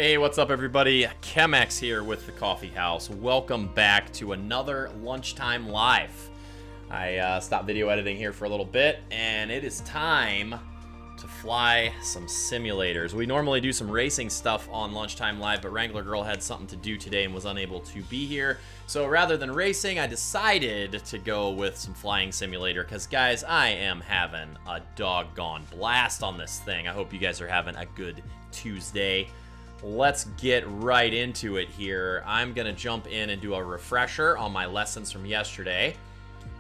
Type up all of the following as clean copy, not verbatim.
Hey, what's up everybody? Chemex here with the Coffee House. Welcome back to another Lunchtime Live. I stopped video editing here for a little bit, and it is time to fly some simulators. We normally do some racing stuff on Lunchtime Live, but Wrangler Girl had something to do today and was unable to be here. So rather than racing, I decided to go with some flying simulator, because guys, I am having a doggone blast on this thing. I hope you guys are having a good Tuesday. Let's get right into it here. I'm gonna jump in and do a refresher on my lessons from yesterday,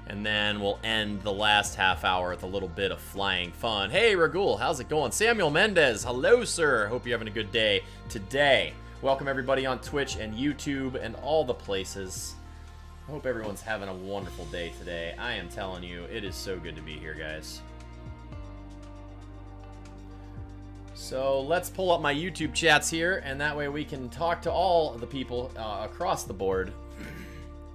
and then we'll end the last half hour with a little bit of flying fun. Hey Ragul, how's it going? Samuel Mendez, hello sir. Hope you're having a good day today. Welcome everybody on Twitch and YouTube and all the places. I hope everyone's having a wonderful day today. I am telling you, it is so good to be here, guys. So let's pull up my YouTube chats here, and that way we can talk to all the people across the board.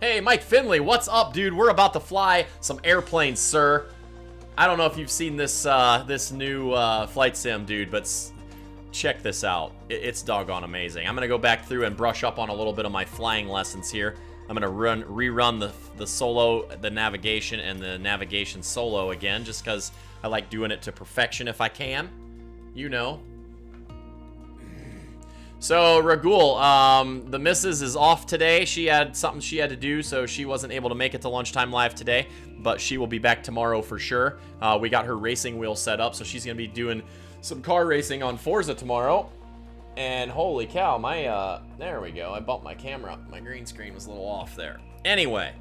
Hey, Mike Finley, what's up, dude? We're about to fly some airplanes, sir. I don't know if you've seen this this new flight sim, dude, but check this out. It's doggone amazing. I'm gonna go back through and brush up on a little bit of my flying lessons here. I'm gonna rerun the solo, the navigation, and the navigation solo again, just because I like doing it to perfection if I can. You know. So Ragul, the missus is off today. She had something she had to do, so she wasn't able to make it to Lunchtime Live today, but she will be back tomorrow for sure. We got her racing wheel set up, so she's gonna be doing some car racing on Forza tomorrow. And holy cow, my there we go. I bumped my camera. My green screen was a little off there. Anyway.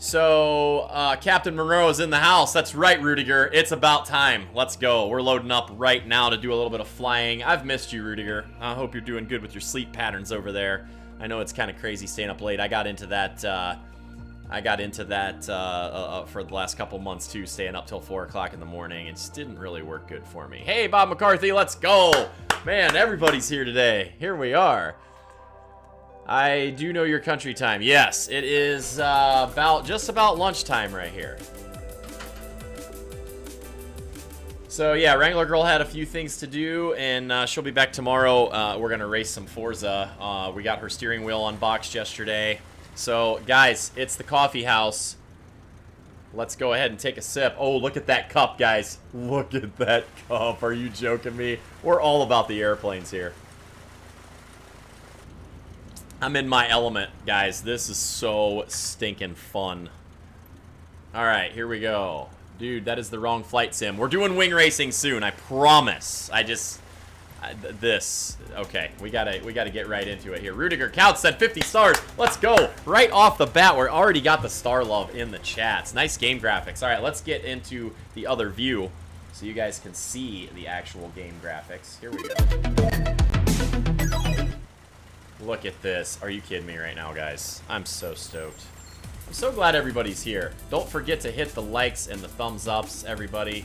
So, Captain Monroe is in the house. That's right, Rudiger. It's about time. Let's go. We're loading up right now to do a little bit of flying. I've missed you, Rudiger. I hope you're doing good with your sleep patterns over there. I know it's kind of crazy staying up late. I got into that for the last couple months, too, staying up till 4 o'clock in the morning. It just didn't really work good for me. Hey, Bob McCarthy, let's go. Man, everybody's here today. Here we are. I do know your country time. Yes, it is just about lunchtime right here. So yeah, Wrangler Girl had a few things to do, and she'll be back tomorrow. We're gonna race some Forza. We got her steering wheel unboxed yesterday. So guys, it's the Coffee House. Let's go ahead and take a sip. Oh, look at that cup, guys. Look at that cup. Are you joking me? We're all about the airplanes here. I'm in my element, guys. This is so stinking fun. All right, here we go. Dude, that is the wrong flight sim. We're doing wing racing soon, I promise. Okay, we gotta get right into it here. Rudiger Couch said 50 stars. Let's go. Right off the bat, we're already got the star love in the chats. Nice game graphics. All right, let's get into the other view so you guys can see the actual game graphics. Here we go. Look at this. Are you kidding me right now, guys? I'm so stoked. I'm so glad everybody's here. Don't forget to hit the likes and the thumbs ups, everybody.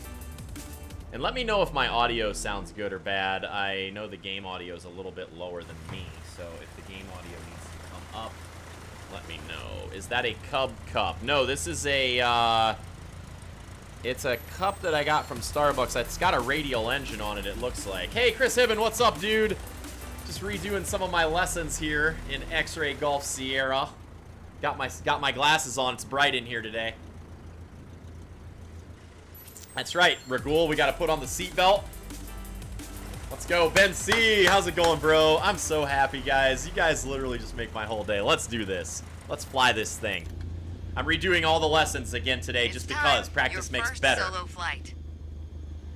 And let me know if my audio sounds good or bad. I know the game audio is a little bit lower than me, so if the game audio needs to come up, let me know. Is that a Cub cup? No, this is a, it's a cup that I got from Starbucks. It's got a radial engine on it, it looks like. Hey, Chris Hibben, what's up, dude? Just redoing some of my lessons here in X-Ray Golf Sierra. Got my glasses on. It's bright in here today. That's right, Ragul. We got to put on the seatbelt. Let's go, Ben C. How's it going, bro? I'm so happy, guys. You guys literally just make my whole day. Let's do this. Let's fly this thing. I'm redoing all the lessons again today just because practice makes better. Solo flight.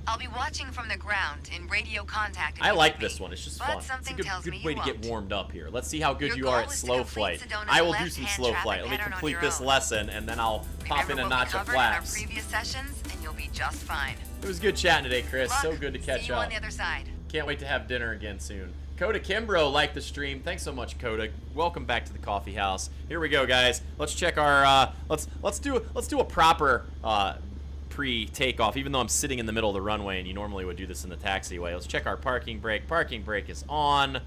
I'll be watching from the ground in radio contact. I like this one. It's just fun. It's a good way to get warmed up here. Let's see how good you are at slow flight. I will do some slow flight. Let me complete this lesson, and then I'll pop in a notch of flaps. Previous sessions, and you'll be just fine. It was good chatting today, Chris. So good to catch see you up. on the other side. Can't wait to have dinner again soon. Coda Kimbro liked the stream. Thanks so much, Coda. Welcome back to the Coffee House. Here we go, guys. Let's check our let's do a proper pre-takeoff, even though I'm sitting in the middle of the runway and you normally would do this in the taxiway. Let's check our parking brake. Parking brake is on.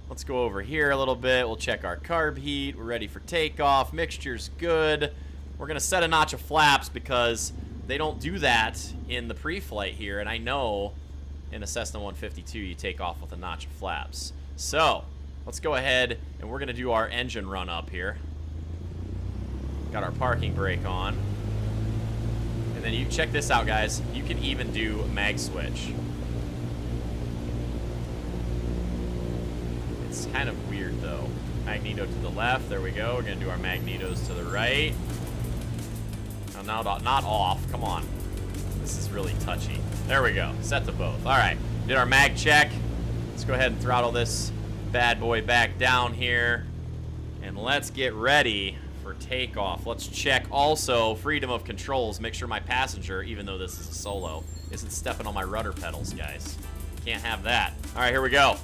Let's go over here a little bit. We'll check our carb heat. We're ready for takeoff. Mixture's good. We're going to set a notch of flaps because they don't do that in the pre-flight here, and I know in a Cessna 152, you take off with a notch of flaps. So, let's go ahead and we're going to do our engine run up here. Got our parking brake on. And then you check this out, guys. You can even do mag switch. It's kind of weird, though. Magneto to the left. There we go. We're going to do our magnetos to the right. Oh, now not off. Come on. This is really touchy. There we go. Set to both. All right. Did our mag check. Let's go ahead and throttle this bad boy back down here. And let's get ready for takeoff. Let's check also freedom of controls. Make sure my passenger, even though this is a solo, isn't stepping on my rudder pedals, guys. Can't have that. All right, here we go.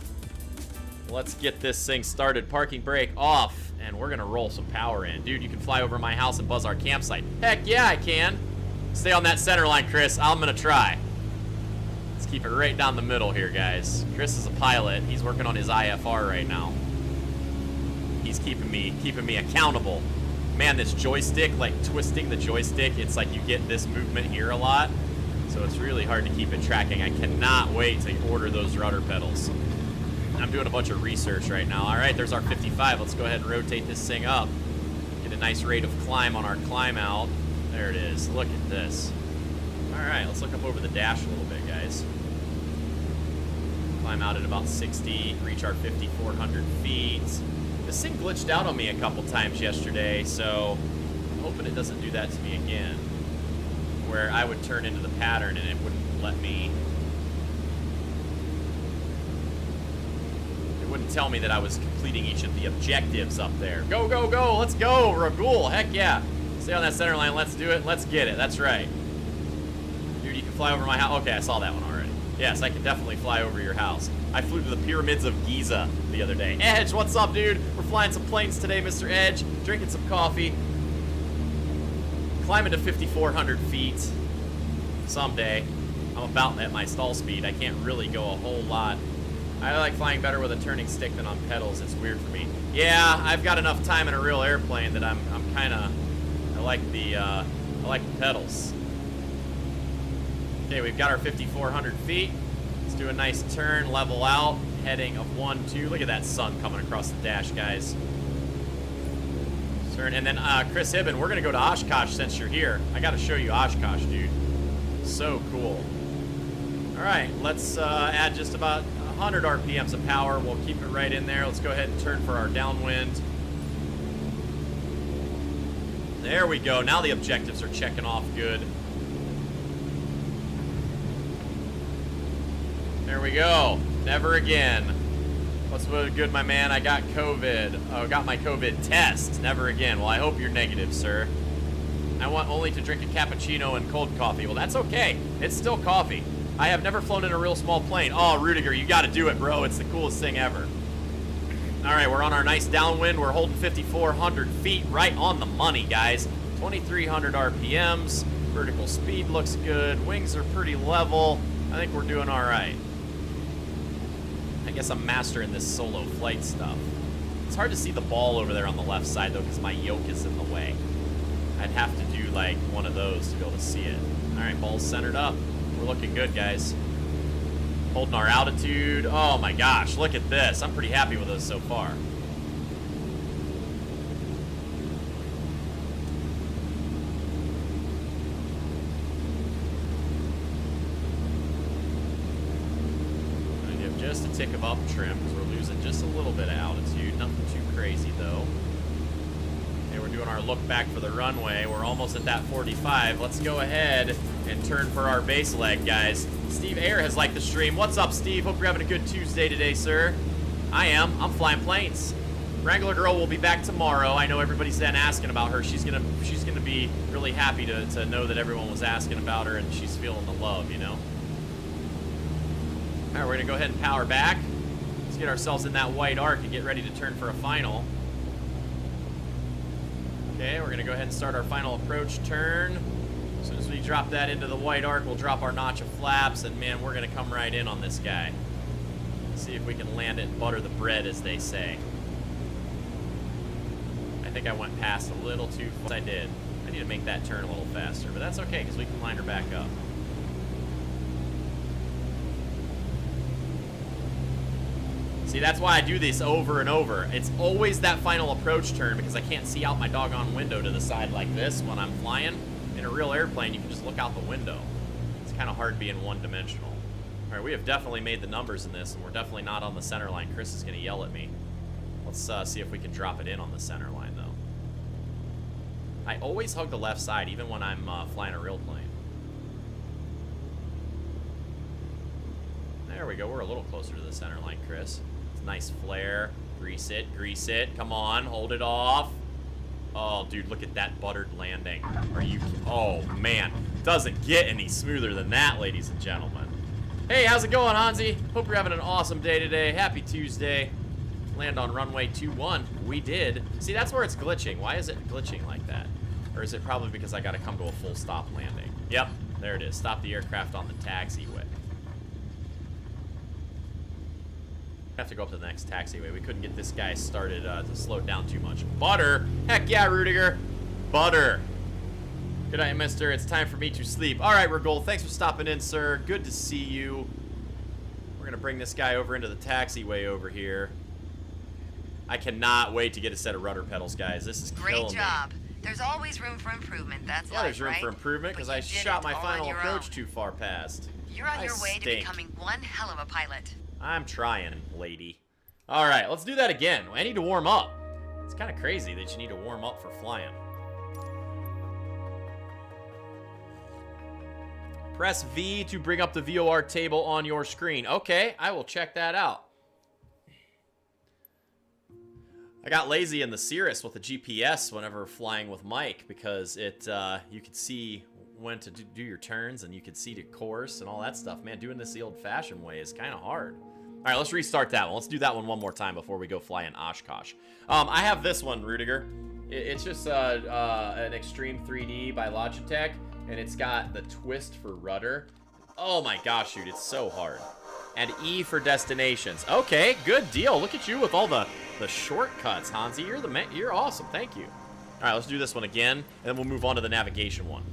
Let's get this thing started. Parking brake off, and we're gonna roll some power in. Dude, you can fly over my house and buzz our campsite. Heck yeah, I can. Stay on that center line, Chris. I'm gonna try. Let's keep it right down the middle here, guys. Chris is a pilot. He's working on his IFR right now. He's keeping me accountable. Man, this joystick, like twisting the joystick, it's like you get this movement here a lot. So it's really hard to keep it tracking. I cannot wait to order those rudder pedals. I'm doing a bunch of research right now. All right, there's our 55. Let's go ahead and rotate this thing up. Get a nice rate of climb on our climb out. There it is. Look at this. All right, let's look up over the dash a little bit, guys. Climb out at about 60, reach our 5,400 feet. This thing glitched out on me a couple times yesterday, so I'm hoping it doesn't do that to me again, where I would turn into the pattern and it wouldn't let me. It wouldn't tell me that I was completing each of the objectives up there. Go, go, go, let's go, Ragul, heck yeah. Stay on that center line, let's do it, let's get it, that's right. Dude, you can fly over my house. Okay, I saw that one already. Yes, I can definitely fly over your house. I flew to the pyramids of Giza the other day. Edge, what's up, dude? We're flying some planes today, Mr. Edge. Drinking some coffee. Climbing to 5,400 feet someday. I'm about at my stall speed. I can't really go a whole lot. I like flying better with a turning stick than on pedals. It's weird for me. Yeah, I've got enough time in a real airplane that I'm kind of, I like the pedals. Okay, we've got our 5,400 feet. Let's do a nice turn, level out, heading of 1, 2. Look at that sun coming across the dash, guys. Turn, and then Chris Hibben, we're gonna go to Oshkosh since you're here. I gotta show you Oshkosh, dude. So cool. All right, let's add just about 100 RPMs of power. We'll keep it right in there. Let's go ahead and turn for our downwind. There we go. Now the objectives are checking off good. There we go. Never again. What's good, my man? I got COVID. Oh, got my COVID test. Never again. Well, I hope you're negative, sir. I want only to drink a cappuccino and cold coffee. Well, that's okay. It's still coffee. I have never flown in a real small plane. Oh, Rudiger, you got to do it, bro. It's the coolest thing ever. All right, we're on our nice downwind. We're holding 5,400 feet right on the money, guys. 2,300 RPMs. Vertical speed looks good. Wings are pretty level. I think we're doing all right. I guess I'm mastering this solo flight stuff. It's hard to see the ball over there on the left side, though, because my yoke is in the way. I'd have to do, like, one of those to be able to see it. All right, ball's centered up. We're looking good, guys. Holding our altitude. Oh, my gosh, look at this. I'm pretty happy with us so far. Just a tick of up trim because we're losing just a little bit of altitude. Nothing too crazy though. Okay, we're doing our look back for the runway. We're almost at that 45. Let's go ahead and turn for our base leg, guys. Steve Ayer has liked the stream. What's up, Steve? Hope you're having a good Tuesday today, sir. I am. I'm flying planes. Wrangler Girl will be back tomorrow. I know everybody's been asking about her. She's gonna be really happy to know that everyone was asking about her and she's feeling the love, you know. All right, we're gonna go ahead and power back. Let's get ourselves in that white arc and get ready to turn for a final. Okay, we're gonna go ahead and start our final approach turn. As soon as we drop that into the white arc, we'll drop our notch of flaps, and man, we're gonna come right in on this guy. See if we can land it and butter the bread, as they say. I think I went past a little too fast. I did. I need to make that turn a little faster, but that's okay, because we can line her back up. See, that's why I do this over and over. It's always that final approach turn because I can't see out my doggone window to the side like this when I'm flying. In a real airplane, you can just look out the window. It's kind of hard being one-dimensional. All right, we have definitely made the numbers in this, and we're definitely not on the center line. Chris is going to yell at me. Let's see if we can drop it in on the center line, though. I always hug the left side, even when I'm flying a real plane. There we go. We're a little closer to the center line, Chris. It's a nice flare. Grease it. Grease it. Come on. Hold it off. Oh, dude, look at that buttered landing. Are you... Oh, man. Doesn't get any smoother than that, ladies and gentlemen. Hey, how's it going, Hansi? Hope you're having an awesome day today. Happy Tuesday. Land on runway 21. We did. See, that's where it's glitching. Why is it glitching like that? Or is it probably because I got to come to a full stop landing? Yep, there it is. Stop the aircraft on the taxiway. Have to go up to the next taxiway. We couldn't get this guy started to slow down too much. Butter! Heck yeah, Rudiger! Butter! Good night, mister. It's time for me to sleep. All right, Rigol, thanks for stopping in, sir. Good to see you. We're going to bring this guy over into the taxiway over here. I cannot wait to get a set of rudder pedals, guys. This is killing me. Great job. There's always room for improvement. That's yeah, there's room right? for improvement because I shot my final approach too far past. You're on your way to becoming one hell of a pilot. I'm trying, lady. All right, let's do that again. I need to warm up. It's kind of crazy that you need to warm up for flying. Press V to bring up the VOR table on your screen. Okay, I will check that out. I got lazy in the Cirrus with the GPS whenever flying with Mike because it you could see when to do your turns and you could see the course and all that stuff. Man, doing this the old-fashioned way is kind of hard. All right, let's restart that one. Let's do that one more time before we go fly in Oshkosh. I have this one, Rudiger. It's just an Extreme 3D by Logitech, and it's got the twist for rudder. Oh my gosh, dude, it's so hard. And E for destinations. Okay, good deal. Look at you with all the shortcuts, Hansi. You're awesome. Thank you. All right, let's do this one again, and then we'll move on to the navigation one.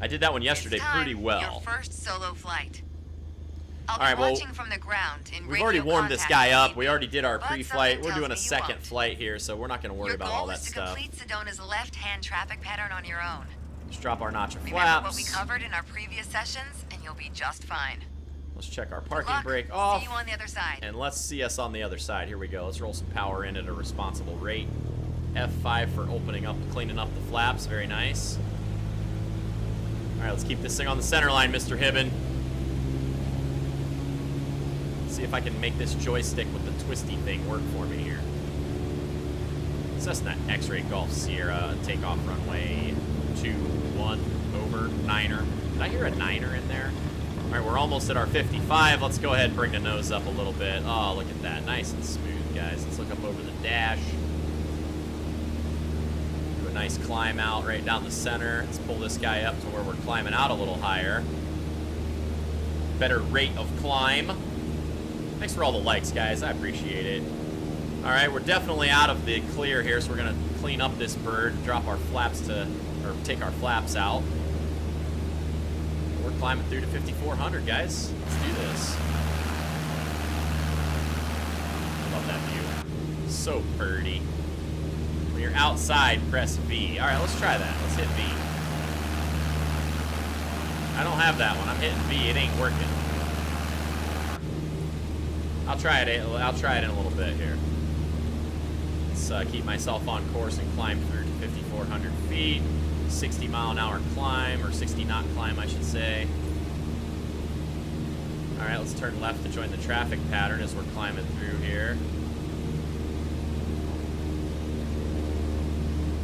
I did that one yesterday pretty well. Your first solo flight. All right, well, from the ground in we've already warmed this guy up. We already did our pre-flight. We're doing a second flight here, so we're not going to worry about all that stuff. Your goal is to complete Sedona's left-hand traffic pattern on your own. Let's drop our notch of flaps. Remember what we covered in our previous sessions, and you'll be just fine. Let's check our parking brake off. See you on the other side. And let's see us on the other side. Here we go. Let's roll some power in at a responsible rate. F5 for opening up, cleaning up the flaps. Very nice. All right, let's keep this thing on the center line, Mr. Hibben. See if I can make this joystick with the twisty thing work for me here. Cessna X-Ray Golf Sierra, takeoff runway 21 over, niner. Did I hear a niner in there? All right, we're almost at our 55. Let's go ahead and bring the nose up a little bit. Oh, look at that. Nice and smooth, guys. Let's look up over the dash. Do a nice climb out right down the center. Let's pull this guy up to where we're climbing out a little higher. Better rate of climb. Thanks for all the likes, guys. I appreciate it. All right, we're definitely out of the clear here, so we're going to clean up this bird, drop our flaps to, or take our flaps out. We're climbing through to 5,400, guys. Let's do this. Love that view. So pretty. When you're outside, press V. All right, let's try that. Let's hit V. I don't have that one. I'm hitting V. It ain't working. I'll try it in a little bit here. Let's keep myself on course and climb through to 5,400 feet. 60 mile an hour climb, or 60 knot climb, I should say. All right, let's turn left to join the traffic pattern as we're climbing through here.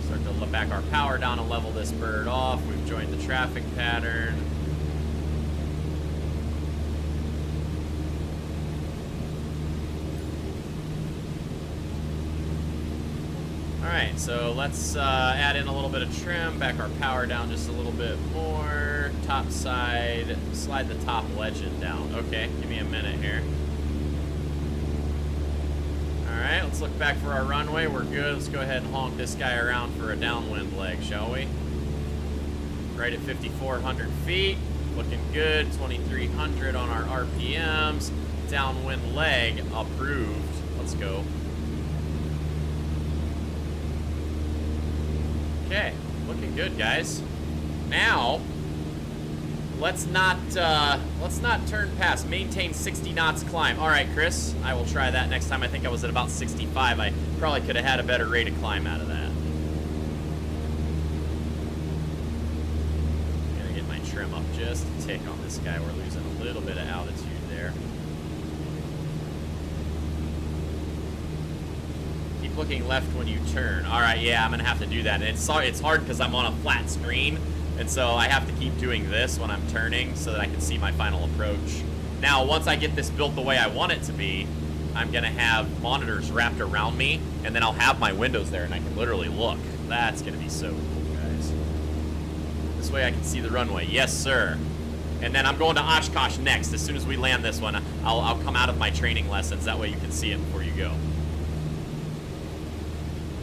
Start to let back our power down and level this bird off. We've joined the traffic pattern. Alright, so let's add in a little bit of trim, back our power down just a little bit more. Top side, slide the top legend down. Okay, give me a minute here. Alright, let's look back for our runway. We're good. Let's go ahead and honk this guy around for a downwind leg, shall we? Right at 5,400 feet. Looking good. 2,300 on our RPMs. Downwind leg approved. let's go. Okay, looking good, guys. Now, let's not turn past. Maintain 60 knots climb. All right, Chris, I will try that next time. I think I was at about 65. I probably could have had a better rate of climb out of that. Gonna get my trim up just a tick on this guy. We're losing a little bit of altitude there. Keep looking left when you turn. All right, yeah, I'm gonna have to do that. And it's hard because I'm on a flat screen. And so I have to keep doing this when I'm turning so that I can see my final approach. Now, once I get this built the way I want it to be, I'm gonna have monitors wrapped around me, and then I'll have my windows there and I can literally look. That's gonna be so cool, guys. This way I can see the runway. Yes, sir. And then I'm going to Oshkosh next. As soon as we land this one, I'll come out of my training lessons. That way you can see it before you go.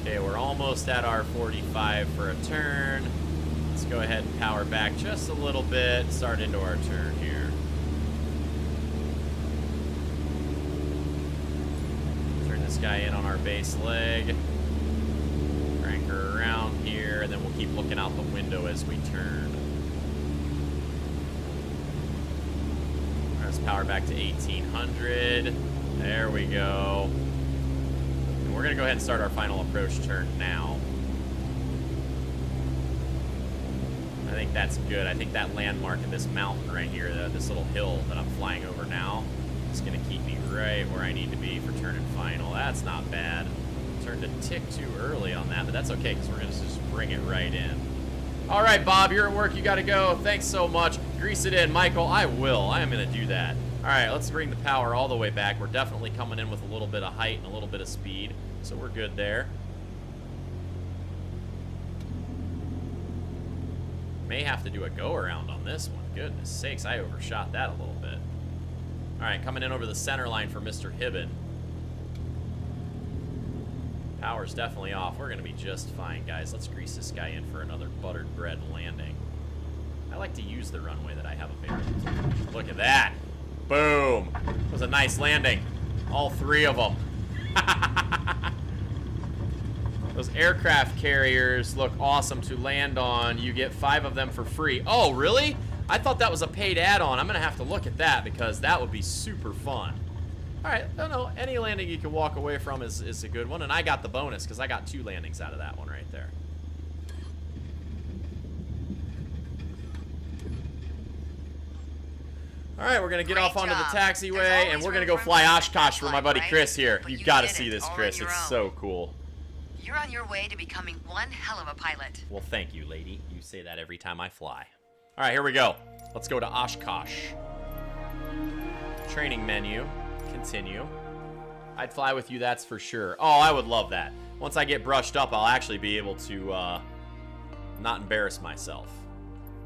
Okay, we're almost at our 45 for a turn. Let's go ahead and power back just a little bit, start into our turn here. Turn this guy in on our base leg. Crank her around here, and then we'll keep looking out the window as we turn. All right, let's power back to 1800. There we go. And we're gonna go ahead and start our final approach turn now. I think that's good. I think that landmark in this mountain right here, this little hill that I'm flying over now, is going to keep me right where I need to be for turn and final. That's not bad. Turned a tick too early on that, but that's okay because we're going to just bring it right in. All right, Bob, you're at work. You got to go. Thanks so much. Grease it in. Michael, I will. I am going to do that. All right, let's bring the power all the way back. We're definitely coming in with a little bit of height and a little bit of speed, so we're good there. May have to do a go around on this one. Goodness sakes, I overshot that a little bit. All right, coming in over the center line for Mr. Hibben. Power's definitely off. We're gonna be just fine, guys. Let's grease this guy in for another buttered bread landing. I like to use the runway that I have available. Look at that. Boom. That was a nice landing. All three of them. Those aircraft carriers look awesome to land on. You get 5 of them for free. Oh, really? I thought that was a paid add-on. I'm going to have to look at that because that would be super fun. All right, no, any landing you can walk away from is a good one. And I got the bonus because I got 2 landings out of that one right there. All right, we're going to get off onto the taxiway, and we're going to go fly Oshkosh for my buddy Chris here. You got to see this, Chris. It's so cool. You're on your way to becoming one hell of a pilot. Well, thank you, lady. You say that every time I fly. All right, here we go. Let's go to Oshkosh. Training menu. Continue. I'd fly with you, that's for sure. Oh, I would love that. Once I get brushed up, I'll actually be able to not embarrass myself.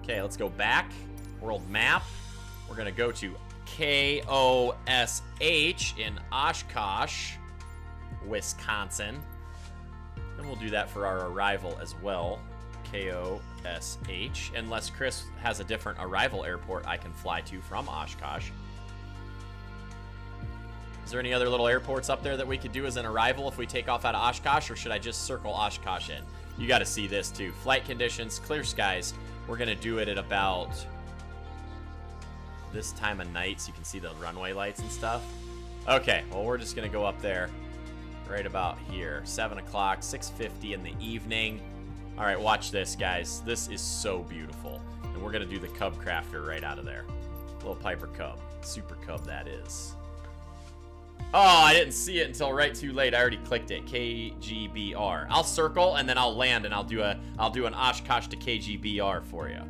Okay, let's go back. World map. We're going to go to KOSH in Oshkosh, Wisconsin. And we'll do that for our arrival as well. KOSH. Unless Chris has a different arrival airport I can fly to from Oshkosh. Is there any other little airports up there that we could do as an arrival if we take off out of Oshkosh, or should I just circle Oshkosh in? You got to see this too. Flight conditions, clear skies. We're going to do it at about this time of night so you can see the runway lights and stuff. Okay, well, we're just going to go up there right about here. 7 o'clock, 6:50 in the evening. All right, watch this, guys. This is so beautiful. And we're going to do the Cub Crafter right out of there. Little Piper Cub. Super Cub, that is. Oh, I didn't see it until right too late. I already clicked it. KGBR. I'll circle, and then I'll land, and I'll do an Oshkosh to KGBR for you.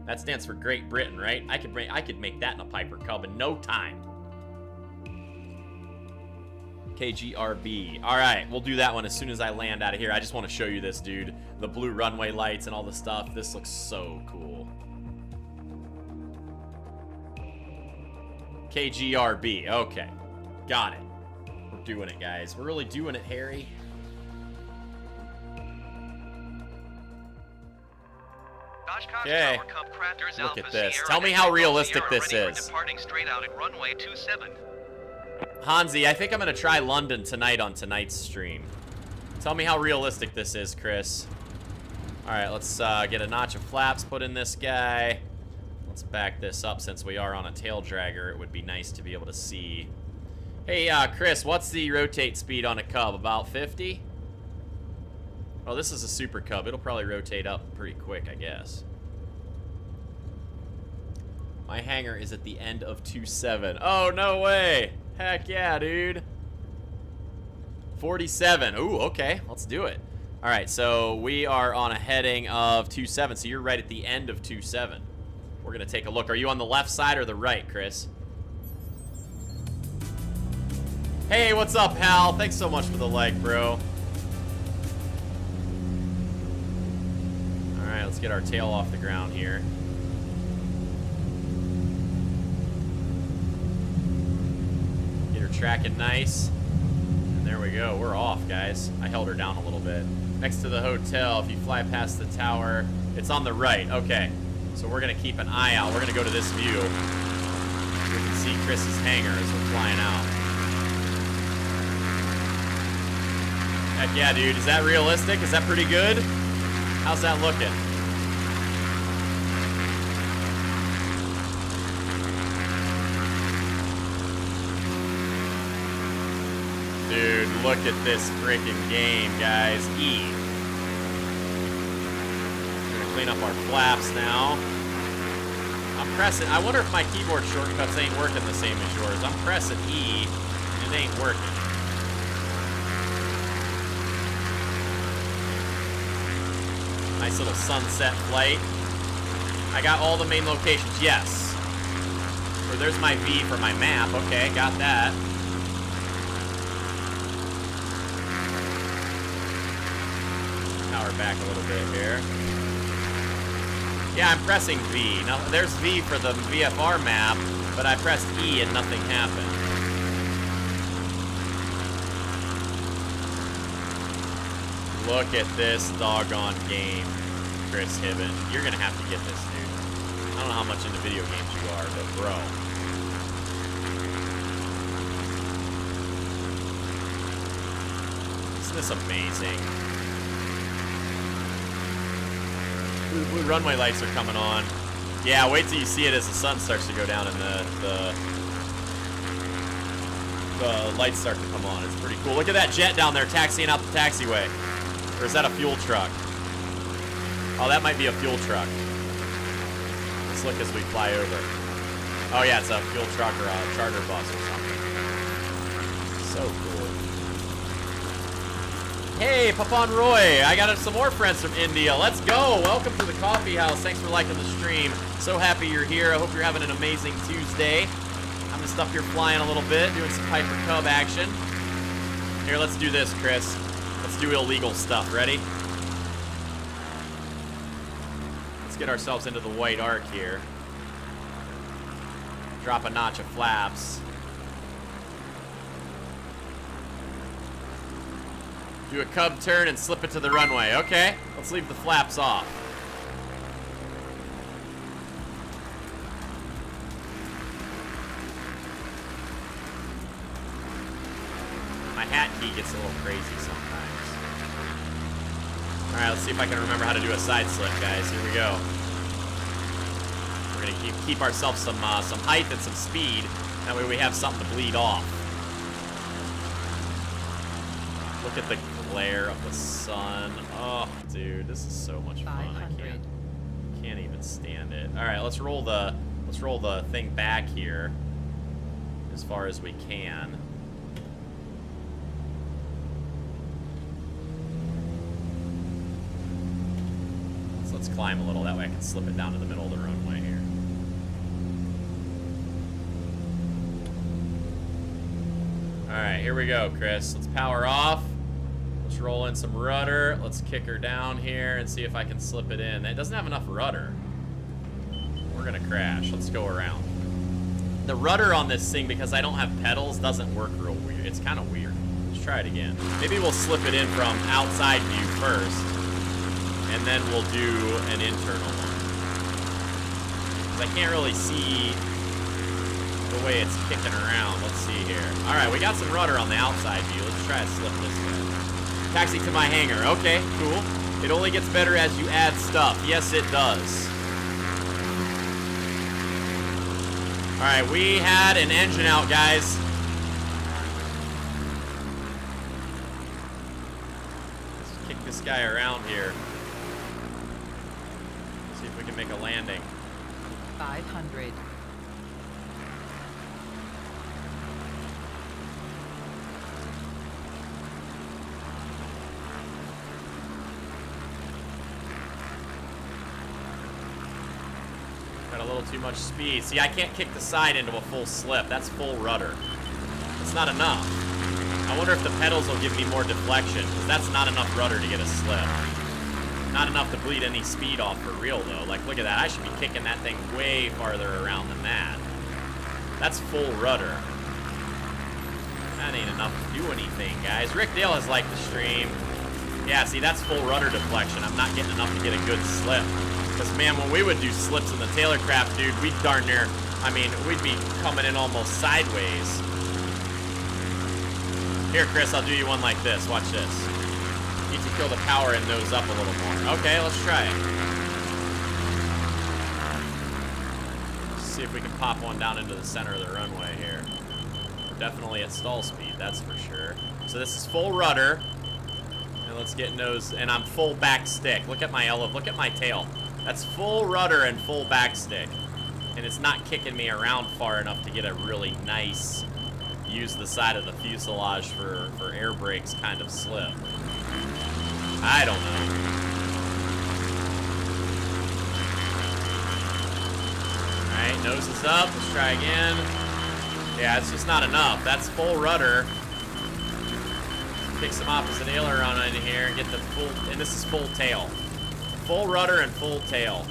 That stands for Great Britain, right? I could make that in a Piper Cub in no time. KGRB. All right, we'll do that one as soon as I land out of here. I just want to show you this, dude. The blue runway lights and all the stuff. This looks so cool. KGRB. Okay. Got it. We're doing it, guys. We're really doing it, Harry. Okay. Look at this. Tell me how realistic this is. Hansi, I think I'm going to try London tonight on tonight's stream. Tell me how realistic this is, Chris. All right, let's get a notch of flaps put in this guy. Let's back this up since we are on a tail dragger. It would be nice to be able to see. Hey, Chris, what's the rotate speed on a Cub? About 50? Oh, this is a Super Cub. It'll probably rotate up pretty quick, I guess. My hangar is at the end of 2.7. Oh, no way. Heck yeah, dude. 47. Ooh, okay. Let's do it. All right, so we are on a heading of 2.7, so you're right at the end of 2.7. We're going to take a look. Are you on the left side or the right, Chris? Hey, what's up, Hal? Thanks so much for the like, bro. All right, let's get our tail off the ground here. Get her tracking nice. And there we go. We're off, guys. I held her down a little bit. Next to the hotel, if you fly past the tower, it's on the right. Okay. So we're going to keep an eye out. We're going to go to this view. We can see Chris's hangar as we're flying out. Heck yeah, dude. Is that realistic? Is that pretty good? How's that looking? Dude, look at this freaking game, guys. E. We're gonna clean up our flaps now. I'm pressing. I wonder if my keyboard shortcuts ain't working the same as yours. I'm pressing E, and it ain't working. Nice little sunset flight. I got all the main locations. Yes. Or there's my V for my map. Okay, got that. Power back a little bit here. Yeah, I'm pressing V. Now, there's V for the VFR map, but I pressed E and nothing happened. Look at this doggone game, Chris Hibben. You're going to have to get this, dude. I don't know how much into video games you are, but bro. Isn't this amazing? Blue runway lights are coming on. Yeah, wait till you see it as the sun starts to go down and the lights start to come on. It's pretty cool. Look at that jet down there taxiing out the taxiway. Or is that a fuel truck? Oh, that might be a fuel truck. Let's look as we fly over. Oh yeah, it's a fuel truck or a charter bus or something. So cool. Hey, Papan Roy, I got some more friends from India. Let's go. Welcome to the coffee house. Thanks for liking the stream. So happy you're here. I hope you're having an amazing Tuesday. I'm just up here flying a little bit, doing some Piper Cub action. Here, let's do this, Chris. Let's do illegal stuff. Ready? Let's get ourselves into the white arc here. Drop a notch of flaps. Do a Cub turn and slip it to the runway. Okay, let's leave the flaps off. My hat key gets a little crazy sometimes. All right, let's see if I can remember how to do a side slip, guys. Here we go. We're gonna keep ourselves some height and some speed. That way we have something to bleed off. Look at the glare of the sun. Oh, dude, this is so much fun. I can't even stand it. All right, let's roll the thing back here as far as we can. So let's climb a little. That way I can slip it down to the middle of the runway here. All right, here we go, Chris. Let's power off. Let's roll in some rudder. Let's kick her down here and see if I can slip it in. It doesn't have enough rudder. We're gonna crash. Let's go around. The rudder on this thing, because I don't have pedals, doesn't work real weird. It's kind of weird. Let's try it again. Maybe we'll slip it in from outside view first, and then we'll do an internal one. 'Cause I can't really see the way it's kicking around. Let's see here. All right, we got some rudder on the outside view. Let's try to slip this way. Taxi to my hangar. Okay, cool. It only gets better as you add stuff. Yes, it does. All right, we had an engine out, guys. Let's kick this guy around here. See if we can make a landing. 500. Got a little too much speed. See, I can't kick the side into a full slip. That's full rudder. It's not enough. I wonder if the pedals will give me more deflection, because that's not enough rudder to get a slip. Not enough to bleed any speed off for real, though. Like, look at that. I should be kicking that thing way farther around than that. That's full rudder. That ain't enough to do anything, guys. Rick Dale has liked the stream. Yeah, see, that's full rudder deflection. I'm not getting enough to get a good slip. Because, man, when we would do slips in the Taylorcraft, dude, we'd darn near, I mean, we'd be coming in almost sideways. Here, Chris, I'll do you one like this. Watch this. Need to kill the power and nose up a little more. Okay, let's try it. Let's see if we can pop one down into the center of the runway here. We're definitely at stall speed, that's for sure. So this is full rudder. And let's get nose, and I'm full back stick. Look at my look at my tail. That's full rudder and full back stick. And it's not kicking me around far enough to get a really nice, use the side of the fuselage for air brakes kind of slip. I don't know. Alright, nose is up. Let's try again. Yeah, it's just not enough. That's full rudder. Kick some opposite aileron in here and get the full, and this is full tail. Full rudder and full tail.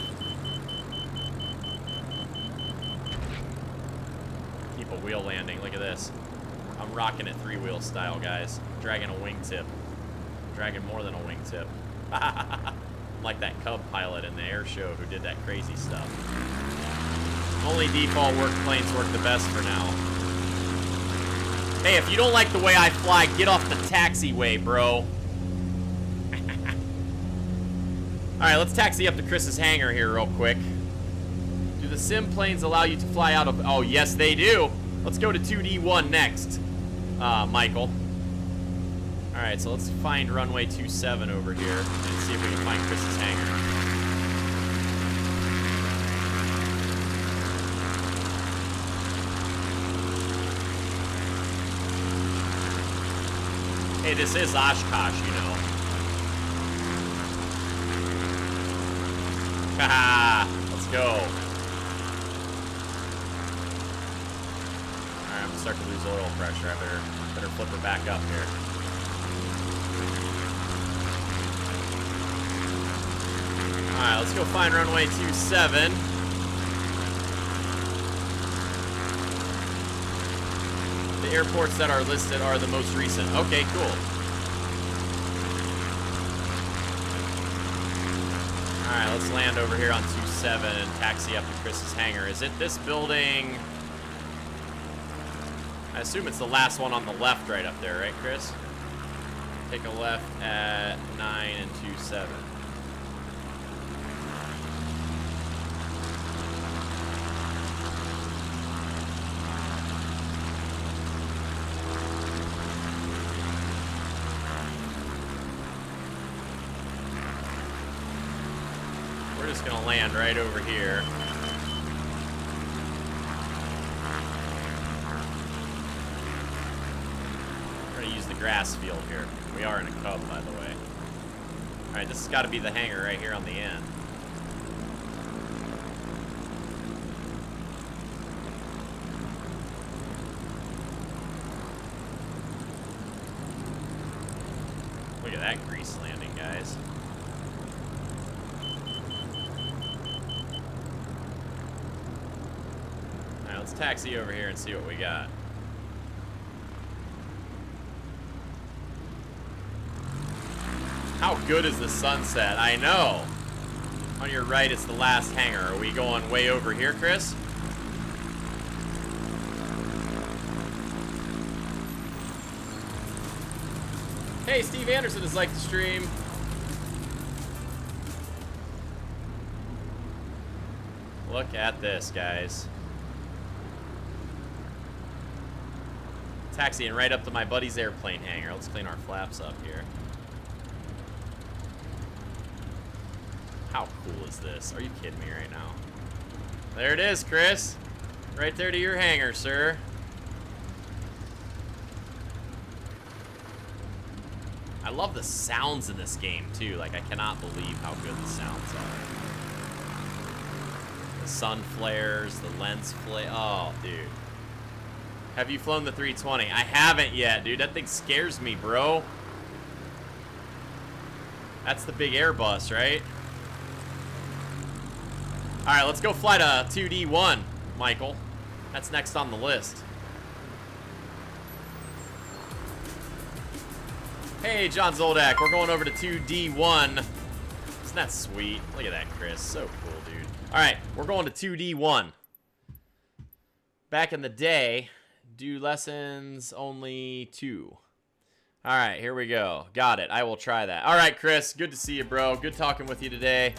Keep a wheel landing. Look at this. I'm rocking it 3-wheel style, guys. Dragging a wingtip. Dragging more than a wingtip. I'm like that Cub pilot in the air show who did that crazy stuff. Only default work planes work the best for now. Hey, if you don't like the way I fly, get off the taxiway, bro. Alright, let's taxi up to Chris's hangar here real quick. Do the sim planes allow you to fly out of... Oh, yes, they do. Let's go to 2D1 next, Michael. Alright, so let's find runway 27 over here and see if we can find Chris's hangar. Hey, this is Oshkosh, you know. Haha, let's go. Alright, I'm gonna start to lose oil pressure. I better flip her back up here. Alright, let's go find runway 27. The airports that are listed are the most recent. Okay, cool. Alright, let's land over here on 27 and taxi up to Chris's hangar. Is it this building? I assume it's the last one on the left right up there, right, Chris? Take a left at 9 and 27. We're just gonna land right over here. We're gonna use the grass field here. We are in a Cub, by the way. Alright, this has got to be the hangar right here on the end. Look at that grease landing, guys. Alright, let's taxi over here and see what we got. How good is the sunset? I know. On your right, it's the last hangar. Are we going way over here, Chris? Hey, Steve Anderson has liked the stream. Look at this, guys. Taxiing right up to my buddy's airplane hangar. Let's clean our flaps up here. How cool is this? Are you kidding me right now? There it is, Chris. Right there to your hangar, sir. I love the sounds in this game, too. Like, I cannot believe how good the sounds are. The sun flares, the lens flare. Oh, dude. Have you flown the 320? I haven't yet, dude. That thing scares me, bro. That's the big Airbus, right? All right, let's go fly to 2D1, Michael. That's next on the list. Hey, John Zoldak, we're going over to 2D1. Isn't that sweet? Look at that, Chris. So cool, dude. All right, we're going to 2D1. Back in the day, do lessons only 2. All right, here we go. Got it. I will try that. All right, Chris, good to see you, bro. Good talking with you today.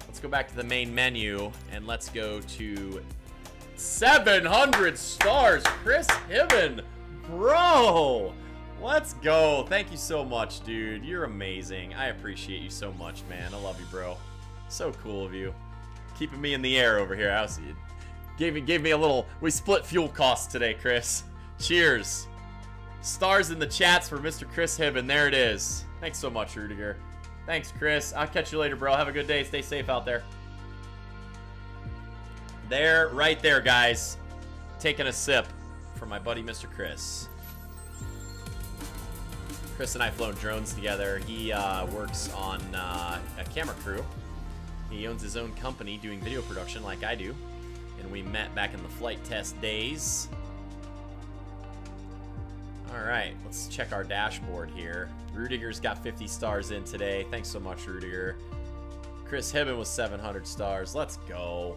Let's go back to the main menu, and let's go to 700 stars. Chris Hibben, bro. Let's go. Thank you so much, dude. You're amazing. I appreciate you so much, man. I love you, bro. So cool of you. Keeping me in the air over here. I see it. Gave me a little... We split fuel costs today, Chris. Cheers. Stars in the chats for Mr. Chris Hibben. There it is. Thanks so much, Rudiger. Thanks, Chris. I'll catch you later, bro. Have a good day. Stay safe out there. There, right there, guys. Taking a sip from my buddy, Mr. Chris. Chris and I have flown drones together. He works on a camera crew. He owns his own company doing video production like I do. And we met back in the flight test days. All right, let's check our dashboard here. Rudiger's got 50 stars in today. Thanks so much, Rudiger. Chris Hibben was 700 stars. Let's go.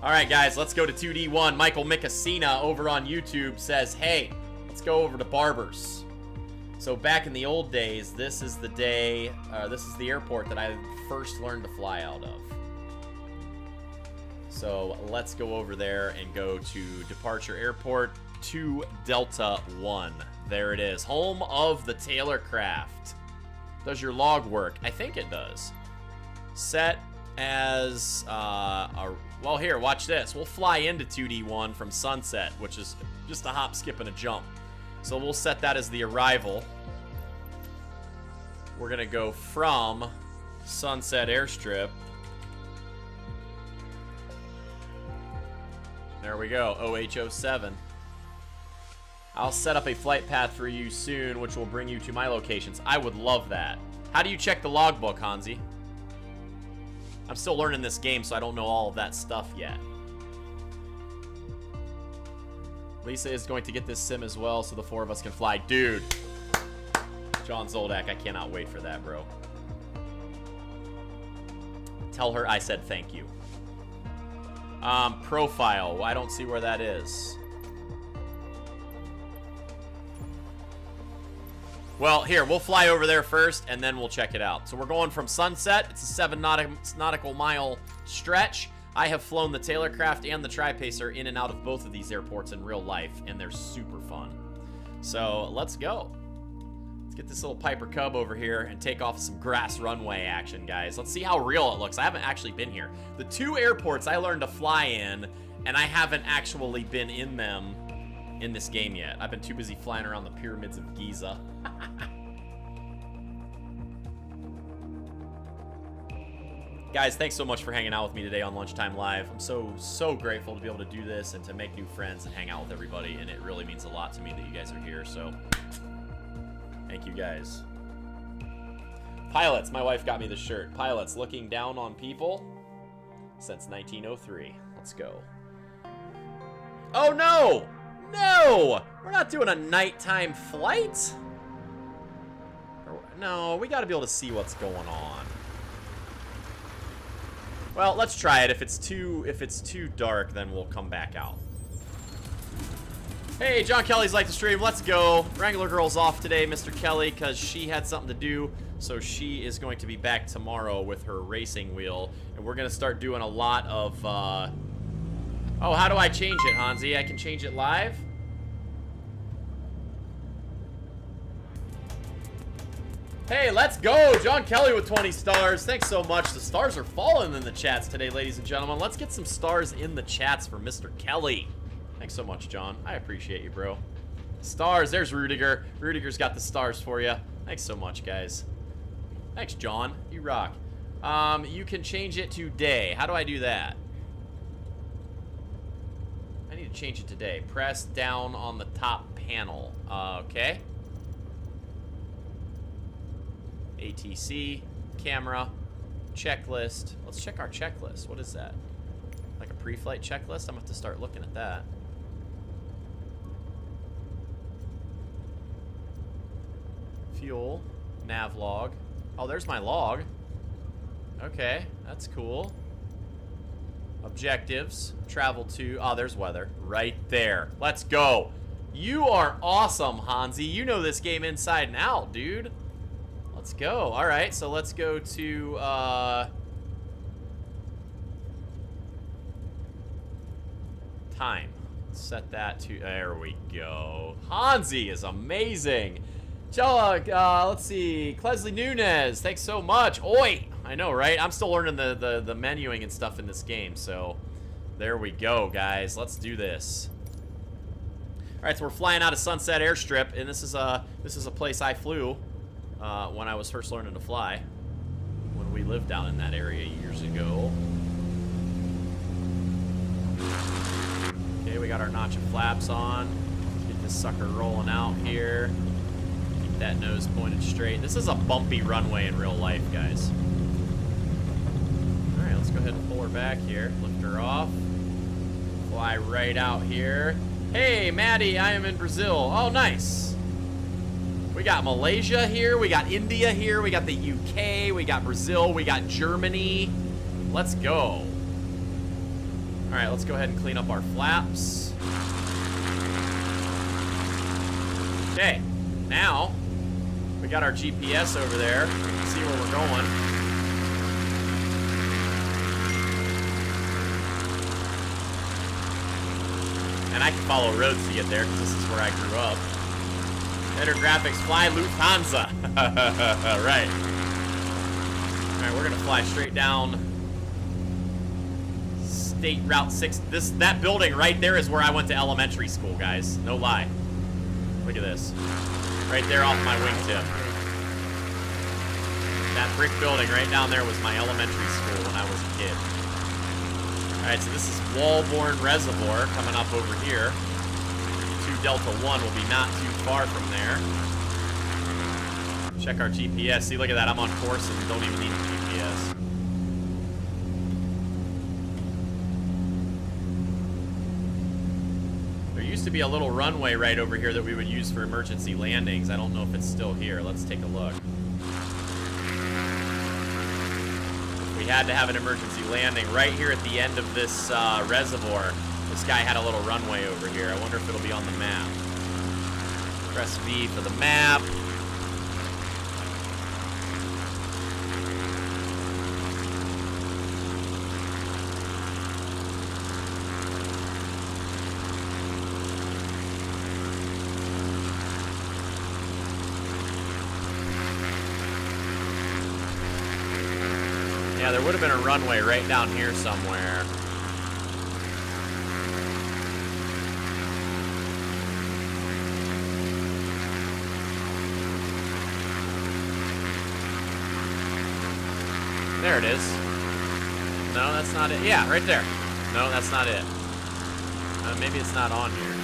All right, guys, let's go to 2D1. Michael Micasina over on YouTube says, hey, let's go over to Barber's. So back in the old days, this is the day, this is the airport that I first learned to fly out of. So let's go over there and go to Departure Airport 2 Delta 1. There it is. Home of the Taylor Craft. Does your log work? I think it does. Set as, well, here, watch this. We'll fly into 2D1 from Sunset, which is just a hop, skip, and a jump. So we'll set that as the arrival. We're going to go from Sunset Airstrip. There we go, OH07. I'll set up a flight path for you soon, which will bring you to my locations. I would love that. How do you check the logbook, Hansi? I'm still learning this game, so I don't know all of that stuff yet. Lisa is going to get this sim as well, so the 4 of us can fly. Dude. John Zoldak, I cannot wait for that, bro. Tell her I said thank you. Profile. I don't see where that is. Well, here, we'll fly over there first, and then we'll check it out. So we're going from Sunset. It's a 7 nautical mile stretch. I have flown the Taylor Craft and the Tri-Pacer in and out of both of these airports in real life, and they're super fun. So let's go. Let's get this little Piper Cub over here and take off some grass runway action, guys. Let's see how real it looks. I haven't actually been here. The 2 airports I learned to fly in, and I haven't actually been in them in this game yet. I've been too busy flying around the pyramids of Giza. Guys, thanks so much for hanging out with me today on Lunchtime Live. I'm so grateful to be able to do this and to make new friends and hang out with everybody, and it really means a lot to me that you guys are here, so thank you, guys. Pilots, my wife got me this shirt. Pilots, looking down on people since 1903. Let's go. Oh, no! No! We're not doing a nighttime flight. No, we got to be able to see what's going on. Well, let's try it. If it's too dark, then we'll come back out. Hey, John Kelly's like to stream. Let's go. Wrangler Girl's off today, Mr. Kelly, because she had something to do. So she is going to be back tomorrow with her racing wheel. And we're going to start doing a lot of... Oh, how do I change it, Hansi? I can change it live? Hey, let's go. John Kelly with 20 stars. Thanks so much. The stars are falling in the chats today, ladies and gentlemen. Let's get some stars in the chats for Mr. Kelly. Thanks so much, John. I appreciate you, bro. Stars. There's Rudiger. Rudiger's got the stars for you. Thanks so much, guys. Thanks, John. You rock. You can change it to day. How do I do that? I need to change it to day. Press down on the top panel. Okay. ATC. Camera. Checklist. Let's check our checklist. What is that? Like a pre-flight checklist? I'm going to have to start looking at that. Fuel, nav log. Oh, there's my log. Okay, that's cool. Objectives, travel to, oh, there's weather. Right there. Let's go. You are awesome, Hansi. You know this game inside and out, dude. Let's go. All right, so let's go to, time. Set that to, there we go. Hansi is amazing. Let's see. Klesley Nunez, thanks so much. Oi! I know, right? I'm still learning the menuing and stuff in this game, so there we go, guys. Let's do this. All right, so we're flying out of Sunset Airstrip, and this is a place I flew when I was first learning to fly, when we lived down in that area years ago. Okay, we got our notch of flaps on. Get this sucker rolling out here. That nose pointed straight. This is a bumpy runway in real life, guys. All right, let's go ahead and pull her back here. Lift her off. Fly right out here. Hey, Maddie, I am in Brazil. Oh, nice. We got Malaysia here. We got India here. We got the UK. We got Brazil. We got Germany. Let's go. All right, let's go ahead and clean up our flaps. Okay, now... we got our GPS over there. We can see where we're going. And I can follow roads to get there because this is where I grew up. Better graphics, fly Lufthansa. Right. Alright, we're gonna fly straight down State Route 6. That building right there is where I went to elementary school, guys. No lie. Look at this. Right there off my wingtip. That brick building right down there was my elementary school when I was a kid. Alright, so this is Walborn Reservoir coming up over here. 2 Delta 1 will be not too far from there. Check our GPS. See, look at that. I'm on course and don't even need the GPS. There used to be a little runway right over here that we would use for emergency landings. I don't know if it's still here. Let's take a look. We had to have an emergency landing right here at the end of this reservoir. This guy had a little runway over here. I wonder if it'll be on the map. Press V for the map. Yeah, there would have been a runway right down here somewhere. There it is. No, that's not it. Yeah, right there. No, that's not it. Maybe it's not on here.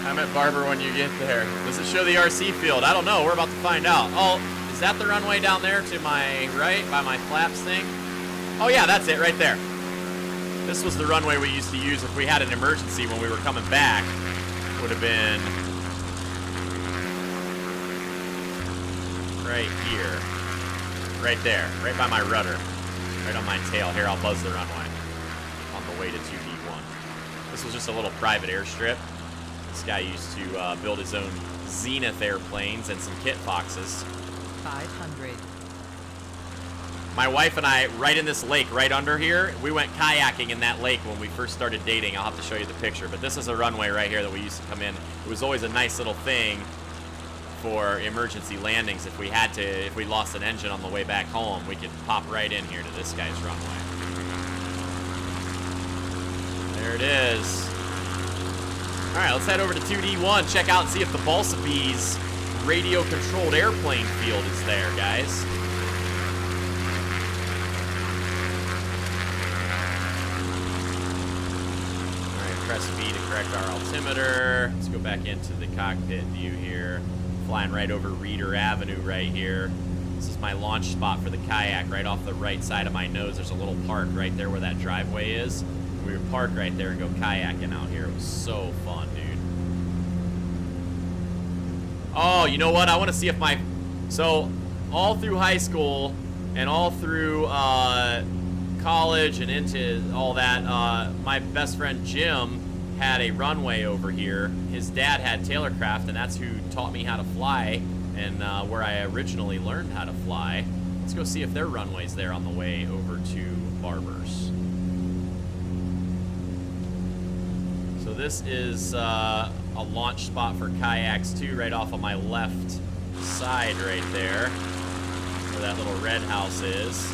I'm at Barber when you get there. Does it show the RC field? I don't know. We're about to find out. Oh, is that the runway down there to my right by my flaps thing? Oh, yeah, that's it right there. This was the runway we used to use if we had an emergency when we were coming back. Would have been right here. Right there. Right by my rudder. Right on my tail. Here, I'll buzz the runway on the way to 2D1. This was just a little private airstrip. This guy used to build his own Zenith airplanes and some kit boxes. 500. My wife and I, right in this lake right under here, we went kayaking in that lake when we first started dating. I'll have to show you the picture, but this is a runway right here that we used to come in. It was always a nice little thing for emergency landings. If we had to, if we lost an engine on the way back home, we could pop right in here to this guy's runway. There it is. All right, let's head over to 2D1, check out and see if the Balsa Bees radio-controlled airplane field is there, guys. All right, press V to correct our altimeter. Let's go back into the cockpit view here. Flying right over Reeder Avenue right here. This is my launch spot for the kayak right off the right side of my nose. There's a little park right there where that driveway is. We would park right there and go kayaking out here. It was so fun, dude. Oh, you know what? I want to see if my... So, all through high school and all through college and into all that, my best friend Jim had a runway over here. His dad had Taylorcraft, and that's who taught me how to fly and where I originally learned how to fly. Let's go see if their runway's there on the way over to Barber's. So this is a launch spot for kayaks too, right off of my left side right there, where that little red house is.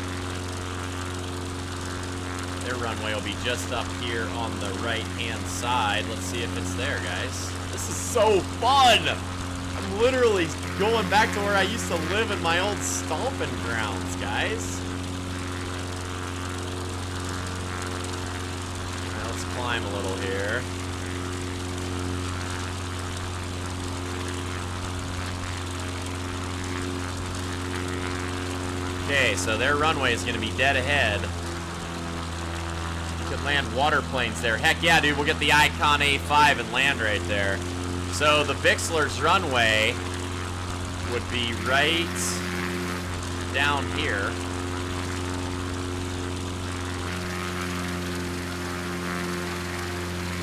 Their runway will be just up here on the right-hand side. Let's see if it's there, guys. This is so fun! I'm literally going back to where I used to live in my old stomping grounds, guys. All right, let's climb a little here. Okay, so their runway is going to be dead ahead. You could land water planes there. Heck yeah, dude, we'll get the Icon A5 and land right there. So the Bixler's runway would be right down here.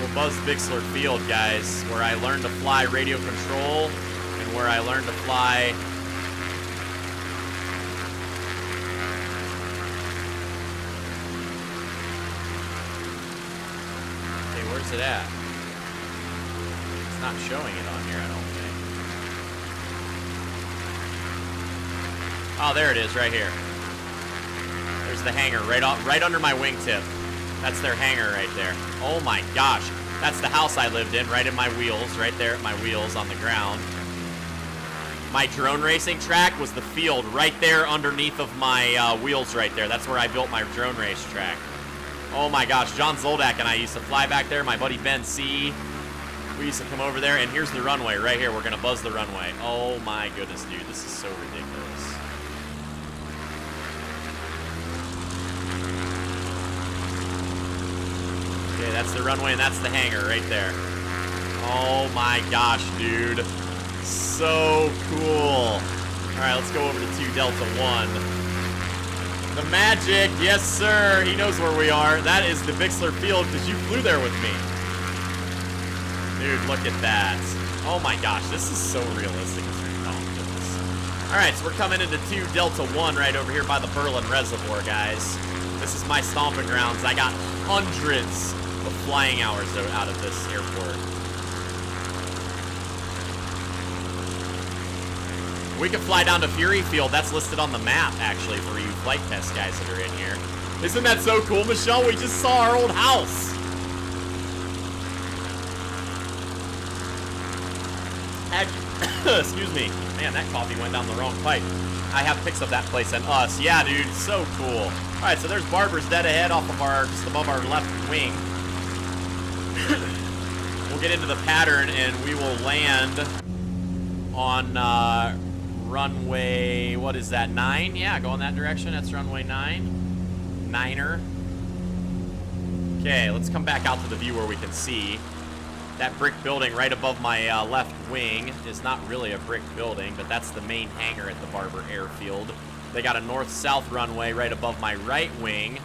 We'll buzz Bixler Field, guys, where I learned to fly radio control and where I learned to fly... Where's it at? It's not showing it on here, I don't think. Oh, there it is, right here. There's the hangar, right under my wingtip. That's their hangar right there. Oh my gosh. That's the house I lived in, right in my wheels, right there at my wheels on the ground. My drone racing track was the field right there underneath of my wheels right there. That's where I built my drone race track. Oh my gosh, John Zoldak and I used to fly back there. My buddy Ben C. We used to come over there, and here's the runway right here. We're gonna buzz the runway. Oh my goodness, dude, this is so ridiculous. Okay, that's the runway, and that's the hangar right there. Oh my gosh, dude. So cool. All right, let's go over to 2 Delta 1. The Magic, yes sir, he knows where we are. That is the Bixler Field, because you flew there with me. Dude, look at that. Oh my gosh, this is so realistic. Oh goodness. All right, so we're coming into 2 Delta 1 right over here by the Berlin Reservoir, guys. This is my stomping grounds. I got hundreds of flying hours out of this airport. We could fly down to Fury Field. That's listed on the map, actually, for you flight test guys that are in here. Isn't that so cool, Michelle? We just saw our old house. Excuse me. Man, that coffee went down the wrong pipe. I have pics of that place and us. Yeah, dude, so cool. All right, so there's Barber's dead ahead off of our, just above our left wing. We'll get into the pattern and we will land on runway, what is that, 9? Yeah, go in that direction. That's runway 9. Niner. Okay, let's come back out to the view where we can see. That brick building right above my left wing is not really a brick building, but that's the main hangar at the Barber Airfield. They got a north-south runway right above my right wing.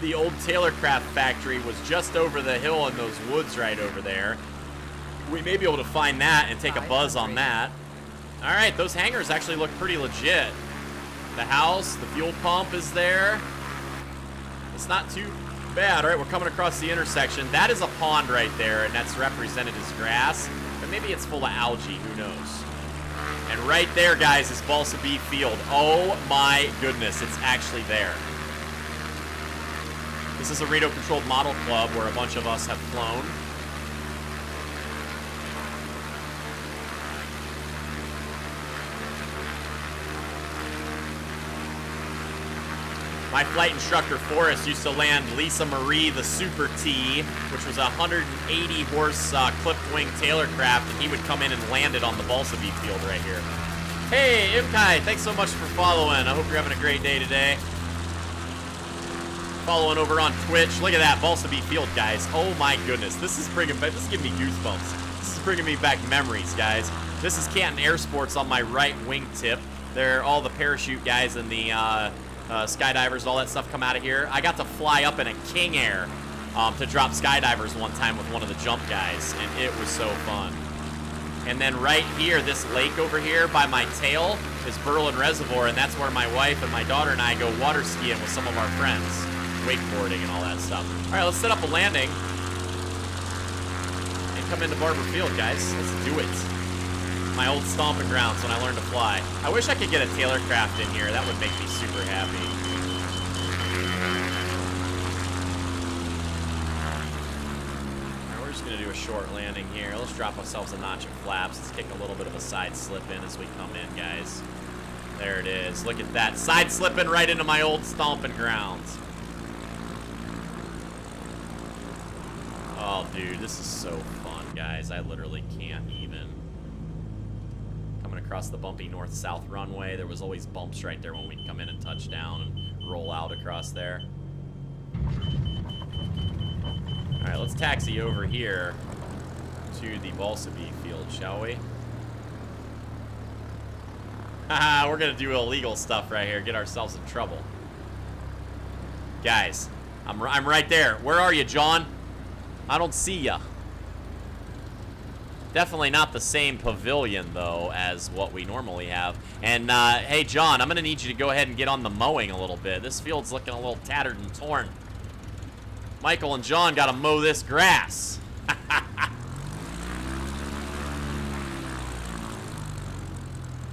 The old Tailorcraft factory was just over the hill in those woods right over there. We may be able to find that and take a buzz on that. All right, those hangars actually look pretty legit. The house, the fuel pump is there. It's not too bad. All right, we're coming across the intersection. That is a pond right there, and that's represented as grass. But maybe it's full of algae, who knows? And right there, guys, is Balsa B Field. Oh my goodness, it's actually there. This is a radio-controlled model club where a bunch of us have flown. My flight instructor, Forrest, used to land Lisa Marie, the Super T, which was a 180-horse clipped-wing Tailorcraft, and he would come in and land it on the Balsa B Field right here. Hey, Imkai, thanks so much for following. I hope you're having a great day today. Following over on Twitch. Look at that, Balsa B Field, guys. Oh my goodness, this is giving me goosebumps. This is bringing me back memories, guys. This is Canton Air Sports on my right wingtip. They're all the parachute guys and the skydivers, all that stuff come out of here. I got to fly up in a King Air to drop skydivers one time with one of the jump guys, and it was so fun. And then right here, this lake over here by my tail is Berlin Reservoir, and that's where my wife and my daughter and I go water skiing with some of our friends, wakeboarding and all that stuff. All right, let's set up a landing and come into Barber Field, guys. Let's do it. My old stomping grounds when I learned to fly. I wish I could get a Tailorcraft in here. That would make me super happy. Alright, we're just going to do a short landing here. Let's drop ourselves a notch of flaps. Let's kick a little bit of a side slip in as we come in, guys. There it is. Look at that. Side slipping right into my old stomping grounds. Oh, dude, this is so fun, guys. I literally can't even. Coming across the bumpy north-south runway. There was always bumps right there when we'd come in and touch down and roll out across there. All right, let's taxi over here to the Balsa B Field, shall we? Haha, we're gonna do illegal stuff right here, get ourselves in trouble. Guys, I'm right there. Where are you, John? I don't see ya. Definitely not the same pavilion, though, as what we normally have. And, hey, John, I'm going to need you to go ahead and get on the mowing a little bit. This field's looking a little tattered and torn. Michael and John got to mow this grass.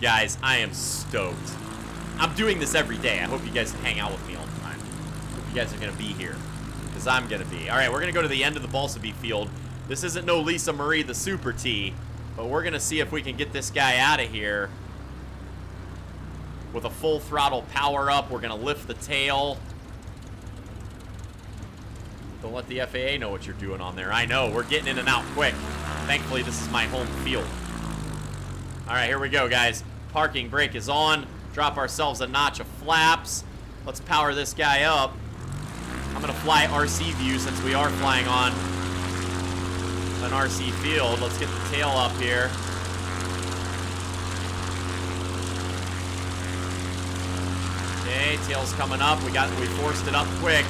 Guys, I am stoked. I'm doing this every day. I hope you guys hang out with me all the time. Hope you guys are going to be here, because I'm going to be. All right, we're going to go to the end of the Balsa B Field. This isn't no Lisa Marie, the Super T, but we're going to see if we can get this guy out of here with a full throttle power up. We're going to lift the tail. Don't let the FAA know what you're doing on there. I know, we're getting in and out quick. Thankfully, this is my home field. All right, here we go, guys. Parking brake is on. Drop ourselves a notch of flaps. Let's power this guy up. I'm going to fly RC view since we are flying on an RC field. Let's get the tail up here. Okay, tail's coming up. We forced it up quick.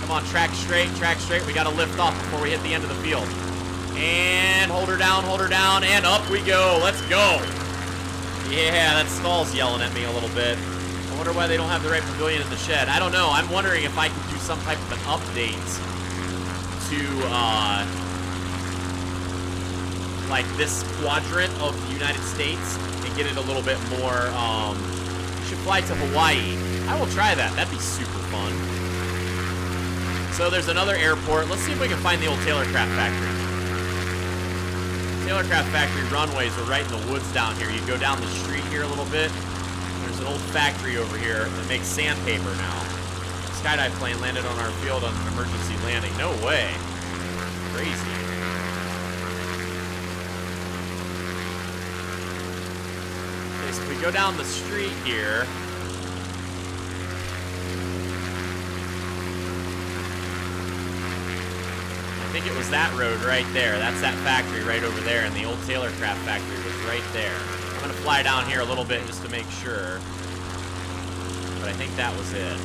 Come on, track straight, track straight. We got to lift off before we hit the end of the field. And hold her down, and up we go. Let's go. Yeah, that stall's yelling at me a little bit. I wonder why they don't have the right pavilion in the shed. I don't know. I'm wondering if I could do some type of an update to, like this quadrant of the United States and get it a little bit more, should fly to Hawaii. I will try that. That'd be super fun. So there's another airport. Let's see if we can find the old Tailorcraft factory. Tailorcraft factory runways are right in the woods down here. You go down the street here a little bit. There's an old factory over here that makes sandpaper now. Skydive plane landed on our field on an emergency landing. No way. Crazy. Okay, so if we go down the street here, I think it was that road right there. That's that factory right over there, and the old Tailorcraft factory was right there. I'm gonna fly down here a little bit just to make sure. but I think that was it.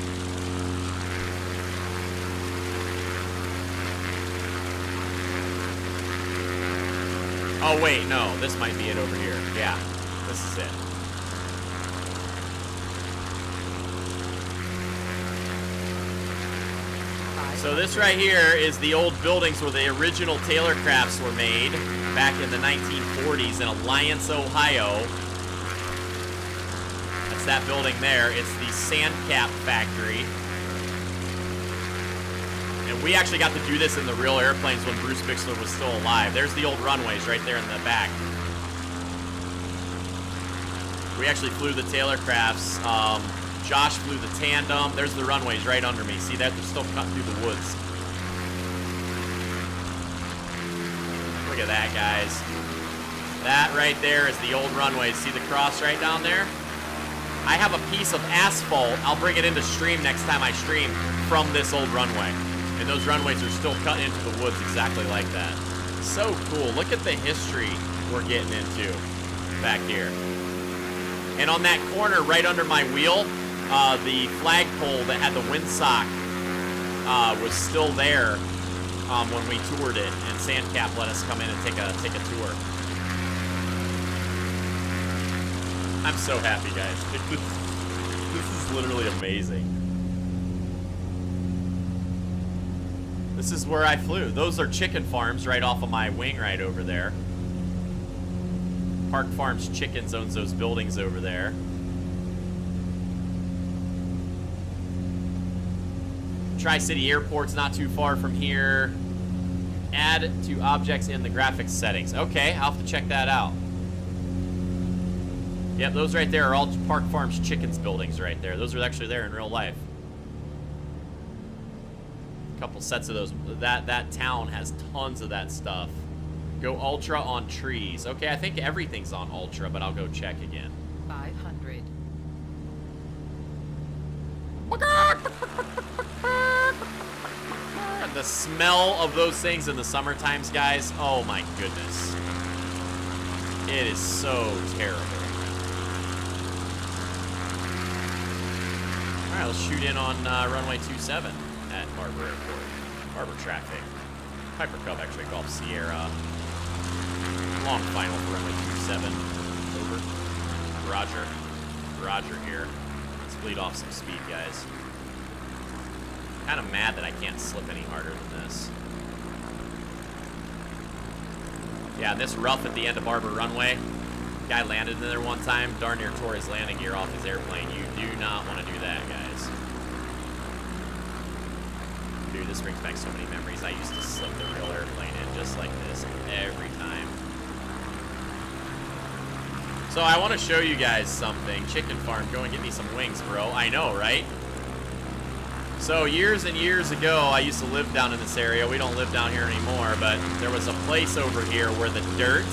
Oh, wait, no. This might be it over here. Yeah, this is it. So this right here is the old buildings where the original Taylor crafts were made back in the 1940s in Alliance, Ohio. That's that building there. It's the Sand Cap factory. And we actually got to do this in the real airplanes when Bruce Bixler was still alive. There's the old runways right there in the back. We actually flew the Taylor crafts. Josh flew the tandem. There's the runways right under me. See that? They're still cutting through the woods. Look at that, guys. That right there is the old runways. See the cross right down there? I have a piece of asphalt. I'll bring it into stream next time I stream from this old runway. And those runways are still cut into the woods exactly like that. So cool. Look at the history we're getting into back here. And on that corner right under my wheel, the flagpole that had the windsock was still there when we toured it, and Sandcap let us come in and take a tour. I'm so happy, guys. This is literally amazing. This is where I flew. Those are chicken farms right off of my wing right over there. Park Farms Chickens owns those buildings over there. Tri-City Airport's not too far from here. Add to objects in the graphics settings. Okay, I'll have to check that out. Yep, those right there are all Park Farms Chickens buildings right there. Those are actually there in real life. A couple sets of those. That town has tons of that stuff. Go Ultra on trees. Okay, I think everything's on Ultra, but I'll go check again. 500. The smell of those things in the summer times, guys. Oh my goodness. It is so terrible. Alright, let's shoot in on runway 27 at Harbor Airport. Harbor traffic. Piper Cub actually Golf Sierra. Long final for runway 27. Over. Roger. Roger here. Let's bleed off some speed, guys. Kind of mad that I can't slip any harder than this. Yeah, this rough at the end of Harbor Runway. Guy landed in there one time, darn near tore his landing gear off his airplane. You do not want to do that, guys. Dude, this brings back so many memories. I used to slip the real airplane in just like this every time. So I want to show you guys something. Chicken farm, go and get me some wings, bro. I know, right? So years and years ago, I used to live down in this area. We don't live down here anymore, but there was a place over here where the dirt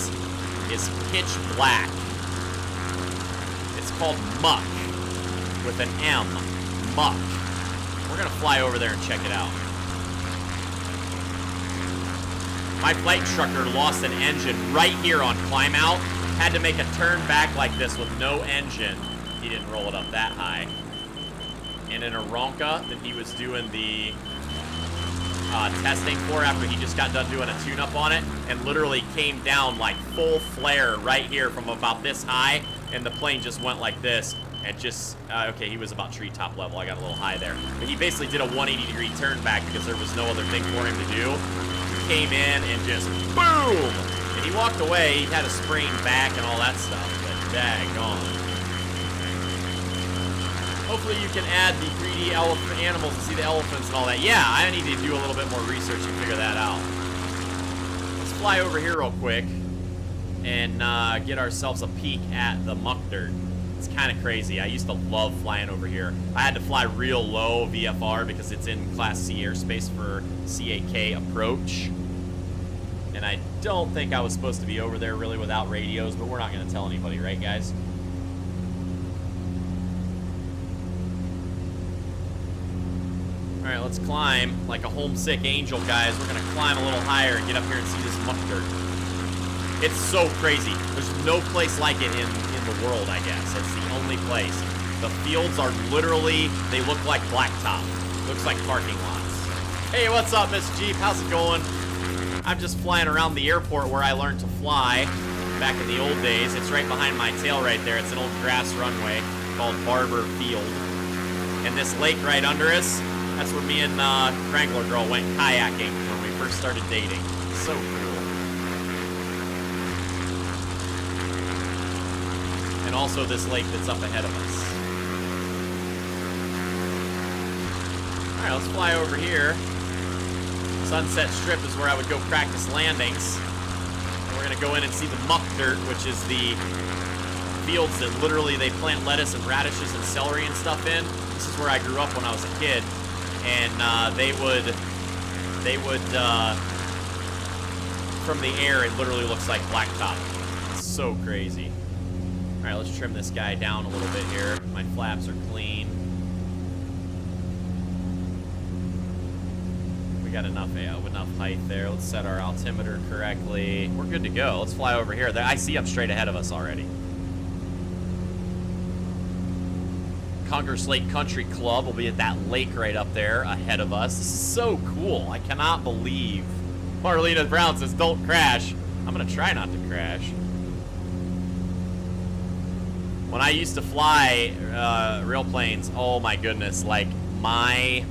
is pitch black. It's called Muck, with an M, Muck. We're gonna fly over there and check it out. My flight instructor lost an engine right here on climb out. Had to make a turn back like this with no engine. He didn't roll it up that high. And in a Ronca that he was doing the testing for after he just got done doing a tune-up on it, and literally came down like full flare right here from about this high, and the plane just went like this, and just, okay, he was about treetop level. I got a little high there. But he basically did a 180-degree turn back because there was no other thing for him to do. He came in and just boom! And he walked away. He had a sprained back and all that stuff, but daggone. Hopefully you can add the 3D animals and see the elephants and all that. Yeah, I need to do a little bit more research and figure that out. Let's fly over here real quick and get ourselves a peek at the muck dirt. It's kind of crazy. I used to love flying over here. I had to fly real low VFR because it's in Class C airspace for CAK approach. And I don't think I was supposed to be over there really without radios, but we're not going to tell anybody, right, guys? All right, let's climb like a homesick angel, guys. We're going to climb a little higher and get up here and see this muck dirt. It's so crazy. There's no place like it in the world, I guess. It's the only place. The fields are literally, they look like blacktop. Looks like parking lots. Hey, what's up, Miss Jeep? How's it going? I'm just flying around the airport where I learned to fly back in the old days. It's right behind my tail right there. It's an old grass runway called Barber Field. And this lake right under us, that's where me and Wrangler Girl went kayaking when we first started dating. So cool. And also this lake that's up ahead of us. Alright, let's fly over here. Sunset Strip is where I would go practice landings. And we're going to go in and see the muck dirt, which is the fields that literally they plant lettuce and radishes and celery and stuff in. This is where I grew up when I was a kid. And they would, from the air, it literally looks like blacktop. It's so crazy. All right, let's trim this guy down a little bit here. My flaps are clean. We got enough height there. Let's set our altimeter correctly. We're good to go. Let's fly over here. I see them straight ahead of us already. Congress Lake Country Club will be at that lake right up there ahead of us. This is so cool. I cannot believe. Marlena Brown says, don't crash. I'm going to try not to crash. When I used to fly real planes, oh my goodness, like my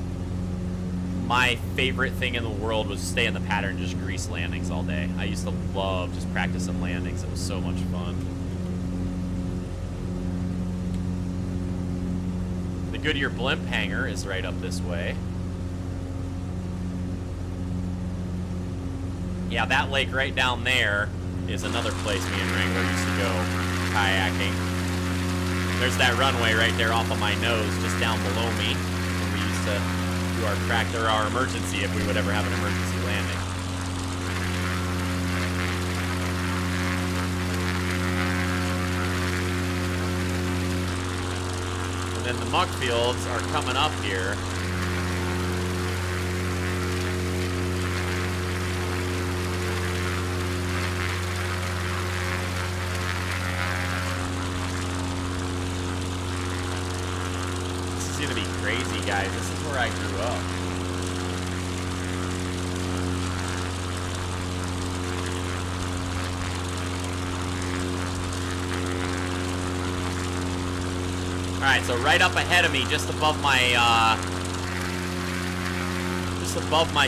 favorite thing in the world was stay in the pattern and just grease landings all day. I used to love just practicing landings. It was so much fun. The Goodyear blimp hangar is right up this way. Yeah, that lake right down there is another place me and Wrangler used to go kayaking. There's that runway right there off of my nose, just down below me, where we used to do our emergency if we would ever have an emergency landing. And then the muck fields are coming up here. This is gonna be crazy, guys. This is where I grew up. Alright, so right up ahead of me, just above my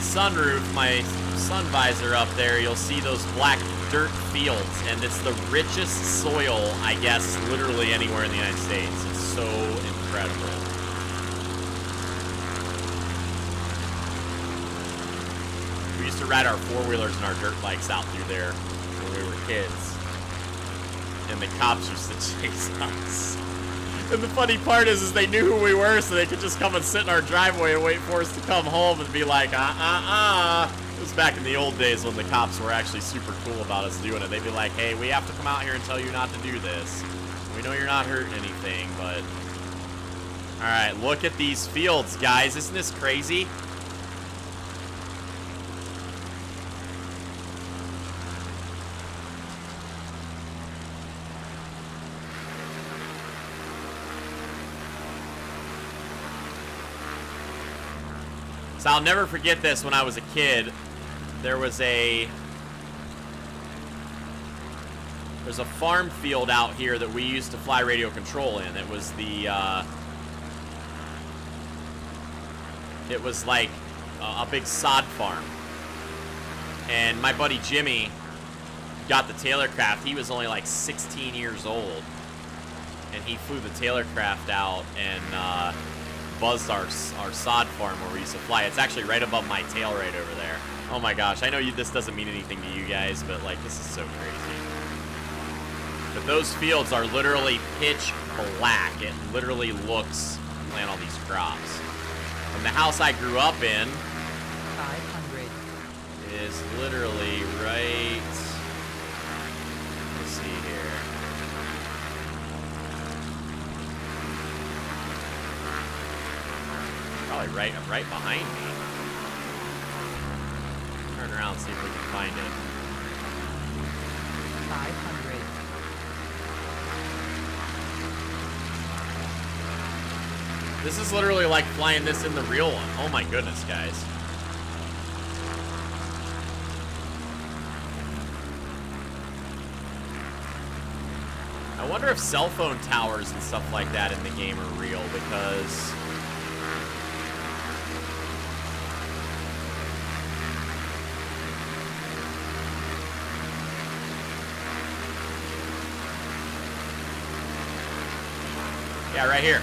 sunroof, my sun visor up there, you'll see those black dirt fields, and it's the richest soil, I guess, literally anywhere in the United States. It's so incredible. We used to ride our four-wheelers and our dirt bikes out through there when we were kids, and the cops used to chase us. And the funny part is they knew who we were, so they could just come and sit in our driveway and wait for us to come home and be like, It was back in the old days when the cops were actually super cool about us doing it. They'd be like, hey, we have to come out here and tell you not to do this. We know you're not hurting anything, but... Alright, look at these fields, guys. Isn't this crazy? So I'll never forget this. When I was a kid, there's a farm field out here that we used to fly radio control in. It was like a big sod farm. And my buddy Jimmy got the Taylorcraft. He was only like 16 years old. And he flew the Taylorcraft out and buzzed our sod farm where we used to fly. It's actually right above my tail right over there. Oh my gosh, I know this doesn't mean anything to you guys, but like this is so crazy. But those fields are literally pitch black. It literally looks, plant all these crops. And the house I grew up in 500 is literally right, let's see here. Probably right behind me. Turn around and see if we can find it. 500 This is literally like flying this in the real one. Oh my goodness, guys. I wonder if cell phone towers and stuff like that in the game are real, because yeah, right here.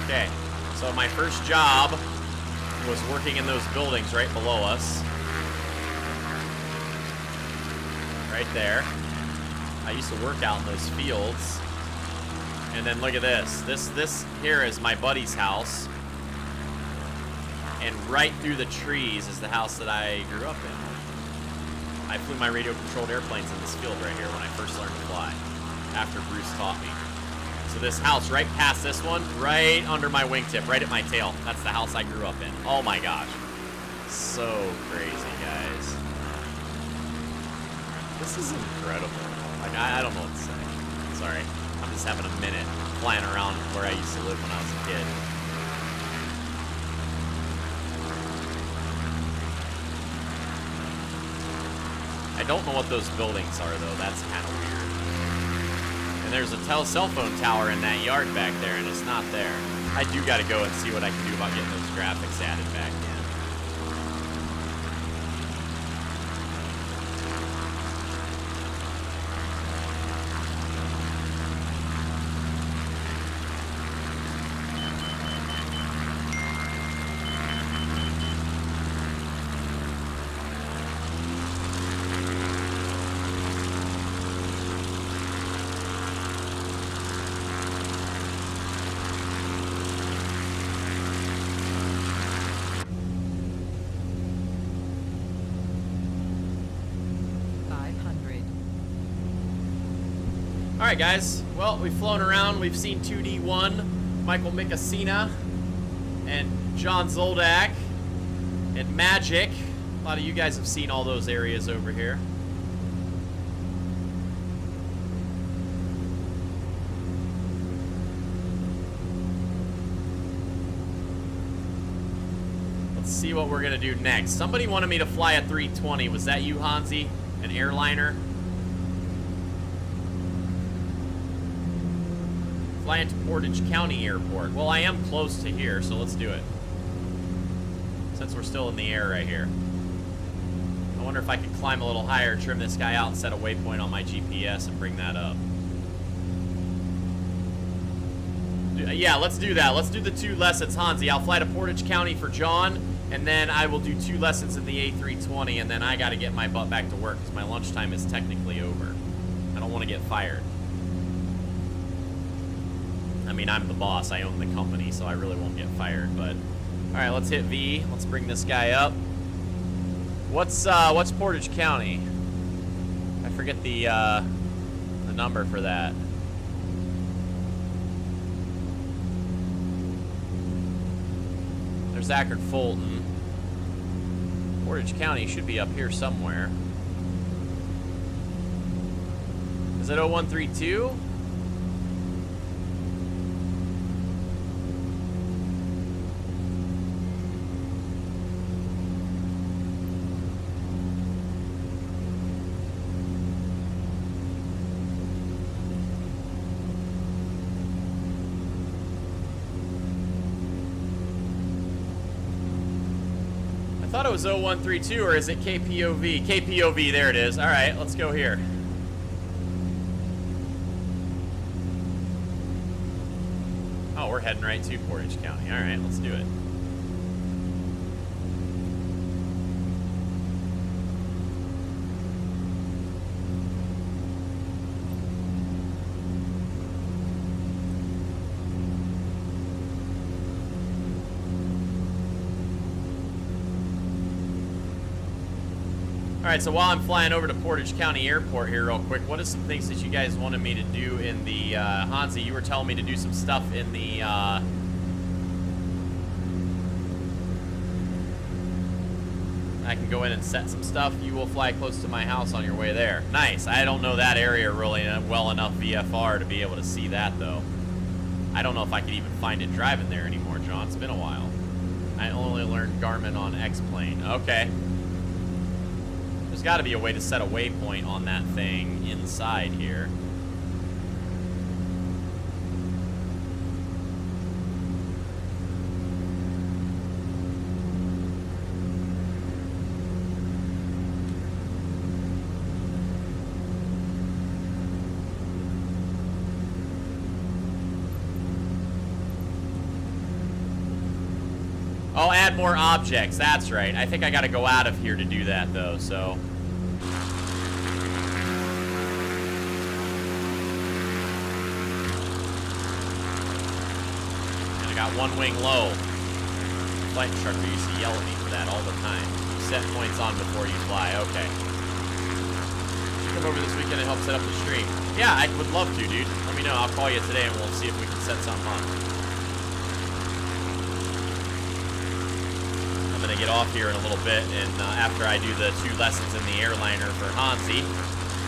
Okay, so my first job was working in those buildings right below us. Right there. I used to work out in those fields. And then look at this. This here is my buddy's house. And right through the trees is the house that I grew up in. I flew my radio-controlled airplanes in this field right here when I first learned to fly, after Bruce taught me. So this house right past this one, right under my wingtip, right at my tail. That's the house I grew up in. Oh my gosh. So crazy, guys. This is incredible. Like, I don't know what to say. Sorry. I'm just having a minute flying around where I used to live when I was a kid. I don't know what those buildings are, though. That's kind of weird. And there's a cell phone tower in that yard back there, and it's not there. I do got to go and see what I can do about getting those graphics added back in. Alright guys, well, we've flown around, we've seen 2D1, Michael Mikasina, and John Zoldak, and Magic. A lot of you guys have seen all those areas over here. Let's see what we're gonna do next. Somebody wanted me to fly a 320. Was that you, Hansi? An airliner? Fly into Portage County Airport. Well, I am close to here, so let's do it. Since we're still in the air right here. I wonder if I could climb a little higher, trim this guy out, and set a waypoint on my GPS and bring that up. Yeah, let's do that. Let's do the 2 lessons, Hansi. I'll fly to Portage County for John, and then I will do 2 lessons in the A320, and then I got to get my butt back to work because my lunchtime is technically over. I don't want to get fired. I mean, I'm the boss. I own the company, so I really won't get fired. But all right, let's hit V. Let's bring this guy up. What's Portage County? I forget the number for that. There's Zachary Fulton. Portage County should be up here somewhere. Is it 0132? I thought it was 0132, or is it KPOV? KPOV, there it is. All right, let's go here. Oh, we're heading right to Portage County. All right, let's do it. All right, so while I'm flying over to Portage County Airport here real quick, what are some things that you guys wanted me to do in the, Hansi, you were telling me to do some stuff in the, I can go in and set some stuff. You will fly close to my house on your way there. Nice. I don't know that area really well enough VFR to be able to see that, though. I don't know if I could even find it driving there anymore, John. It's been a while. I only learned Garmin on X-Plane. Okay. There's got to be a way to set a waypoint on that thing inside here. Oh, add more objects. That's right. I think I got to go out of here to do that, though, so. And I got one wing low. Flight instructor used to yell at me for that all the time. You set points on before you fly. Okay. Come over this weekend and help set up the stream. Yeah, I would love to, dude. Let me know. I'll call you today and we'll see if we can set something up. I'm gonna get off here in a little bit, and after I do the 2 lessons in the airliner for Hansi,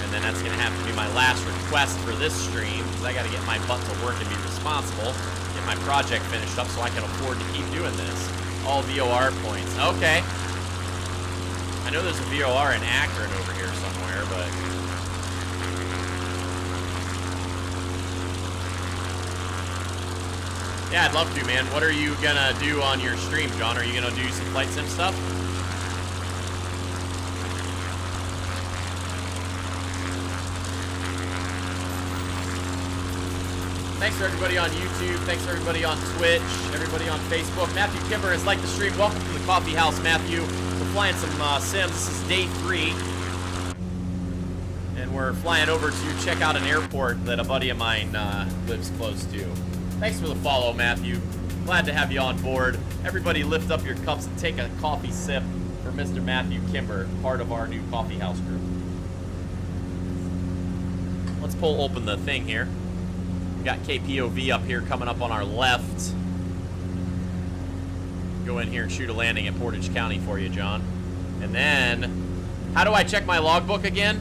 and then that's gonna have to be my last request for this stream, because I gotta get my butt to work and be responsible, get my project finished up so I can afford to keep doing this. All VOR points. Okay. I know there's a VOR in Akron over here somewhere, but yeah, I'd love to, man. What are you gonna do on your stream, John? Are you gonna do some flight sim stuff? Thanks for everybody on YouTube. Thanks for everybody on Twitch. Everybody on Facebook. Matthew Kimber has liked the stream. Welcome to the coffee house, Matthew. We're flying some sims. This is day 3. And we're flying over to check out an airport that a buddy of mine lives close to. Thanks for the follow, Matthew. Glad to have you on board. Everybody lift up your cups and take a coffee sip for Mr. Matthew Kimber, part of our new coffee house group. Let's pull open the thing here. We got KPOV up here coming up on our left. Go in here and shoot a landing at Portage County for you, John. And then, how do I check my logbook again?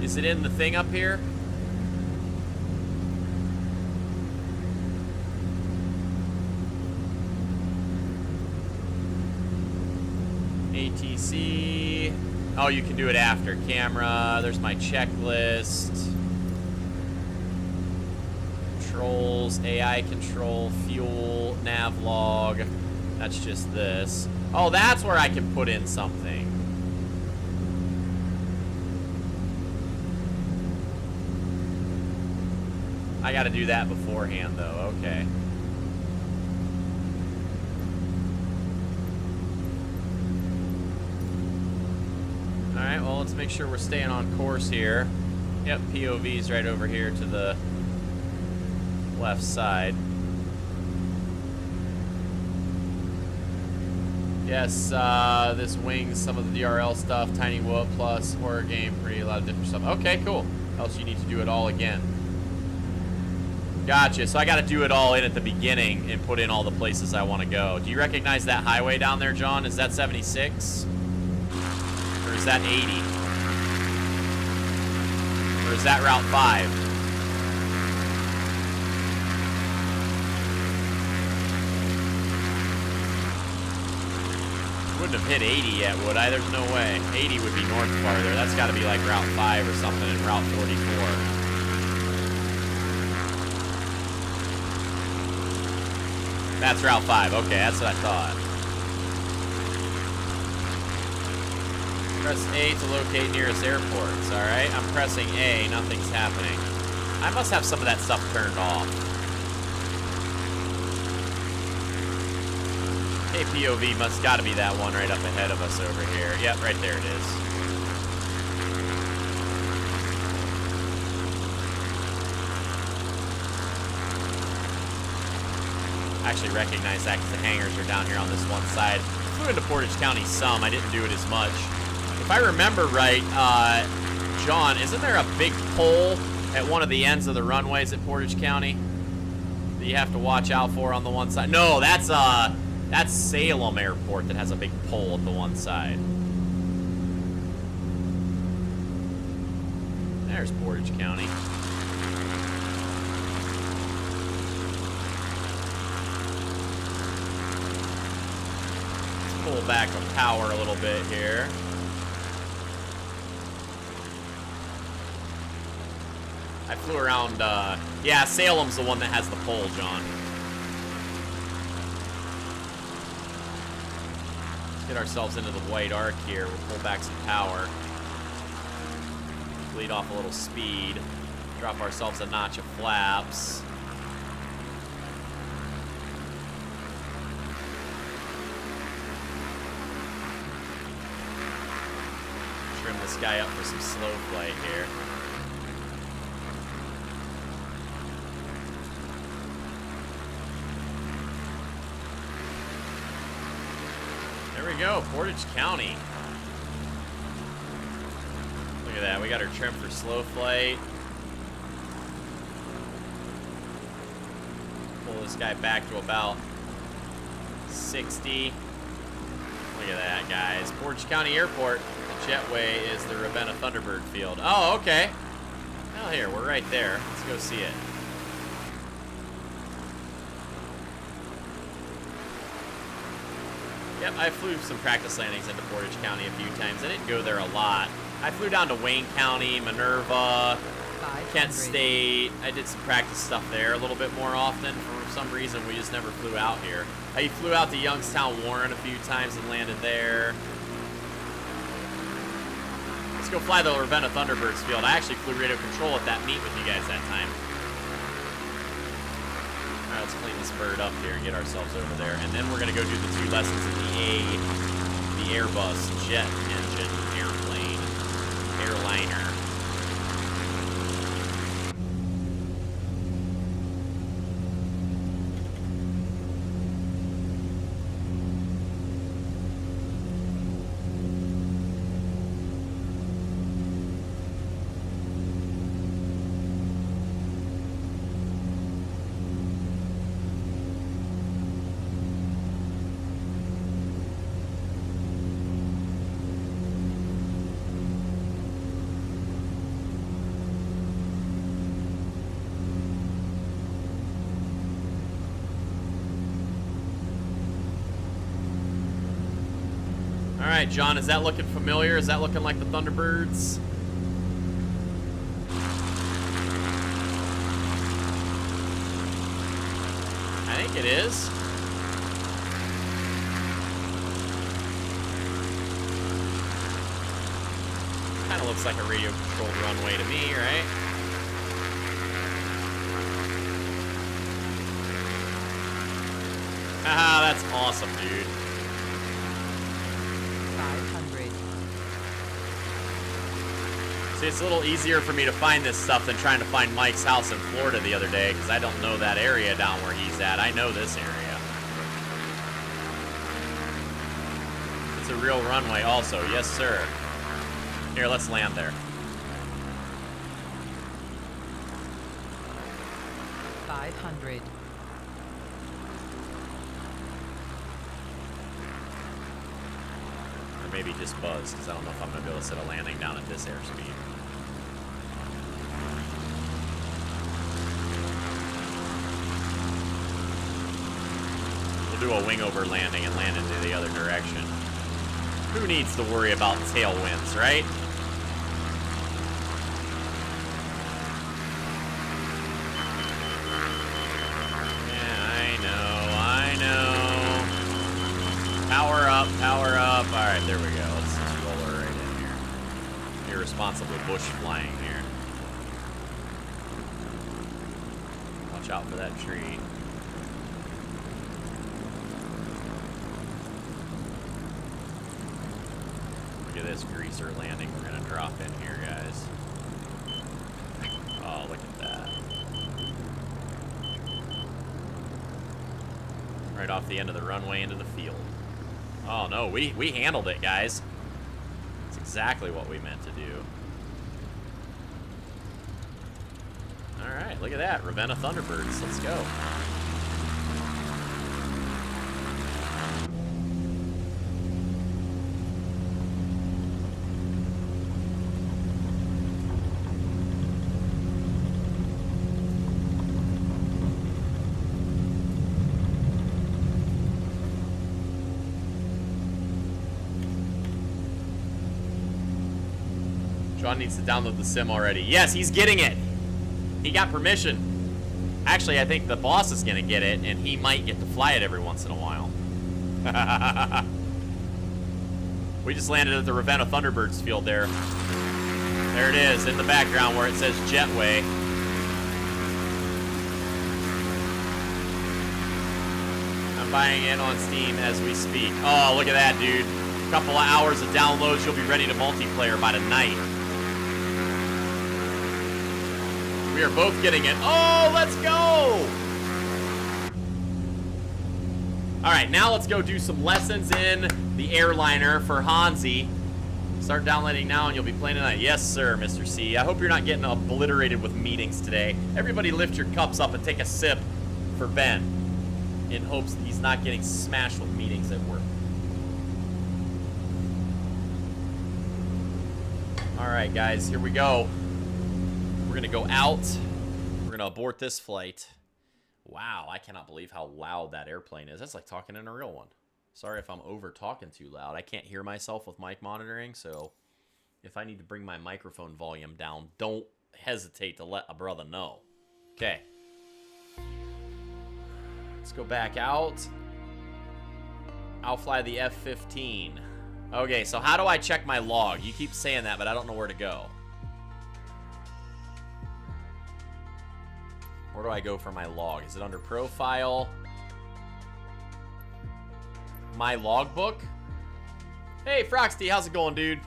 Is it in the thing up here? ATC. Oh, you can do it after. Camera. There's my checklist. Controls. AI control. Fuel. Nav log. That's just this. Oh, that's where I can put in something. I gotta do that beforehand, though. Okay. Alright, well, let's make sure we're staying on course here. Yep, POV's right over here to the left side. Yes, this wings, some of the DRL stuff, Tiny Whoop Plus, horror game, pretty a lot of different stuff. Okay, cool. Else you need to do it all again. Gotcha, so I gotta do it all in at the beginning and put in all the places I want to go. Do you recognize that highway down there, John? Is that 76? Or is that 80? Or is that Route 5? Wouldn't have hit 80 yet, would I? There's no way. 80 would be north farther. That's got to be like Route 5 or something in Route 44. That's Route 5. Okay, that's what I thought. Press A to locate nearest airports. Alright, I'm pressing A. Nothing's happening. I must have some of that stuff turned off. KPOV must gotta be that one right up ahead of us over here. Yep, right there it is. I actually recognize that because the hangars are down here on this one side. I flew into Portage County some. I didn't do it as much. If I remember right, John, isn't there a big pole at one of the ends of the runways at Portage County that you have to watch out for on the one side? No, that's Salem Airport that has a big pole at the one side. There's Portage County. pull back on power a little bit here. I flew around, yeah, Salem's the one that has the pole, John. Let's get ourselves into the white arc here. We'll pull back some power. Bleed off a little speed. Drop ourselves a notch of flaps. Trim this guy up for some slow flight here. There we go, Portage County. Look at that, we got our trim for slow flight. Pull this guy back to about 60. Look at that, guys. Portage County Airport. The jetway is the Ravenna Thunderbird field. Oh, okay. Well, here, we're right there. Let's go see it. Yep, I flew some practice landings into Portage County a few times. I didn't go there a lot. I flew down to Wayne County, Minerva, Kent State. I did some practice stuff there a little bit more often. For some reason, we just never flew out here. I flew out to Youngstown, Warren a few times and landed there. Let's go fly the Ravenna Thunderbirds field. I actually flew radio control at that meet with you guys that time. All right, let's clean this bird up here and get ourselves over there. And then we're going to go do the 2 lessons in the Airbus jet engine airplane, airliner. All right, John, is that looking familiar? Is that looking like the Thunderbirds? I think it is. Kind of looks like a radio-controlled runway to me, right? Haha, that's awesome, dude. 500. See, it's a little easier for me to find this stuff than trying to find Mike's house in Florida the other day, because I don't know that area down where he's at. I know this area. It's a real runway also. Yes, sir. Here, let's land there. 500. Or maybe just buzz, because I don't know if I'm going to be able to set a landing down at this airspeed. We'll do a wing over landing and land into the other direction. Who needs to worry about tailwinds, right? Power up. All right, there we go. Let's just roll her right in here. Irresponsibly bush flying here. Watch out for that tree. Look at this greaser landing we're gonna drop in here, guys. Oh, look at that. Right off the end of the runway into the field. Oh no, we handled it, guys. That's exactly what we meant to do. All right, look at that, Ravenna Thunderbirds. Let's go. Sean needs to download the sim already. Yes, he's getting it. He got permission. Actually, I think the boss is going to get it, and he might get to fly it every once in a while. We just landed at the Ravenna Thunderbirds field there. There it is in the background where it says Jetway. I'm buying it on Steam as we speak. Oh, look at that, dude. A couple of hours of downloads, you'll be ready to multiplayer by tonight. We are both getting it. Oh, let's go! All right, now let's go do some lessons in the airliner for Hansi. Start downloading now and you'll be playing tonight. Yes, sir, Mr. C. I hope you're not getting obliterated with meetings today. Everybody lift your cups up and take a sip for Ben in hopes that he's not getting smashed with meetings at work. All right, guys, here we go. We're going to go out. We're going to abort this flight. Wow, I cannot believe how loud that airplane is. That's like talking in a real one. Sorry if I'm over talking too loud. I can't hear myself with mic monitoring, so if I need to bring my microphone volume down, don't hesitate to let a brother know. Okay. Let's go back out. I'll fly the F-15. Okay, so how do I check my log? You keep saying that, but I don't know where to go. Where do I go for my log? Is it under profile? My logbook? Hey, Froxty, how's it going, dude?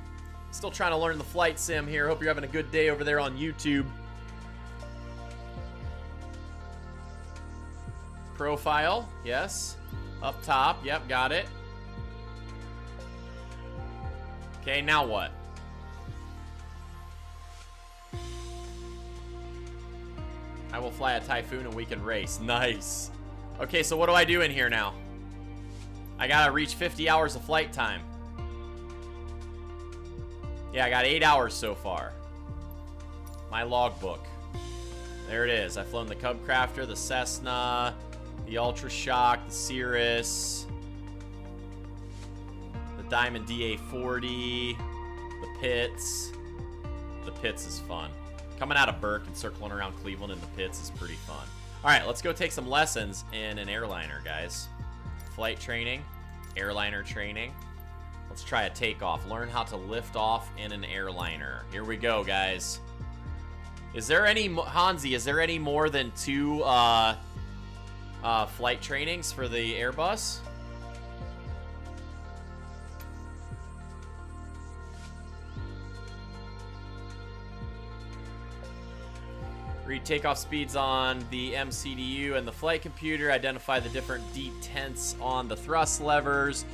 Still trying to learn the flight sim here. Hope you're having a good day over there on YouTube. Profile, yes. Up top, yep, got it. Okay, now what? I will fly a Typhoon and we can race. Nice. Okay, so what do I do in here now? I gotta reach 50 hours of flight time. Yeah, I got 8 hours so far. My logbook. There it is. I've flown the Cub Crafter, the Cessna, the Ultra Shock, the Cirrus, the Diamond DA-40, the Pitts. The Pitts is fun. Coming out of Burke and circling around Cleveland in the Pitts is pretty fun. All right, let's go take some lessons in an airliner, guys. Flight training, airliner training. Let's try a takeoff. Learn how to lift off in an airliner. Here we go, guys. Is there any, Hansi, is there any more than 2 flight trainings for the Airbus? Read takeoff speeds on the MCDU and the flight computer. Identify the different detents on the thrust levers.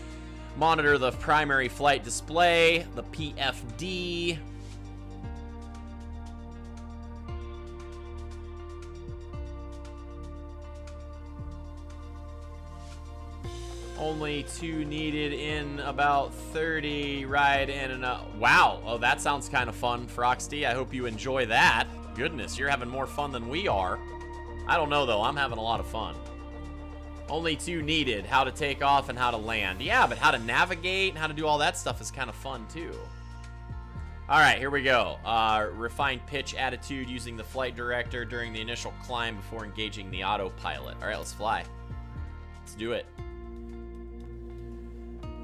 Monitor the primary flight display, the PFD. Only 2 needed in about 30. Ride in and out. Wow. Oh, that sounds kind of fun, Froxty. I hope you enjoy that. Goodness, you're having more fun than we are. I don't know, though. I'm having a lot of fun. Only 2 needed. How to take off and how to land. Yeah, but how to navigate and how to do all that stuff is kind of fun, too. All right, here we go. Refined pitch attitude using the flight director during the initial climb before engaging the autopilot. All right, let's fly. Let's do it.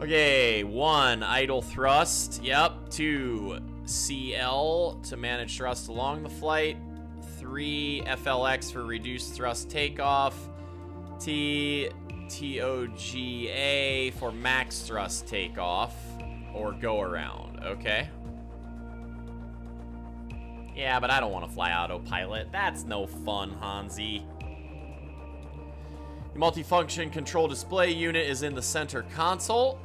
Okay, 1, idle thrust. Yep. 2, CL to manage thrust along the flight. 3, FLX for reduced thrust takeoff. TOGA for max thrust takeoff or go around. Okay. Yeah, but I don't want to fly autopilot. That's no fun, Hansi. The multifunction control display unit is in the center console.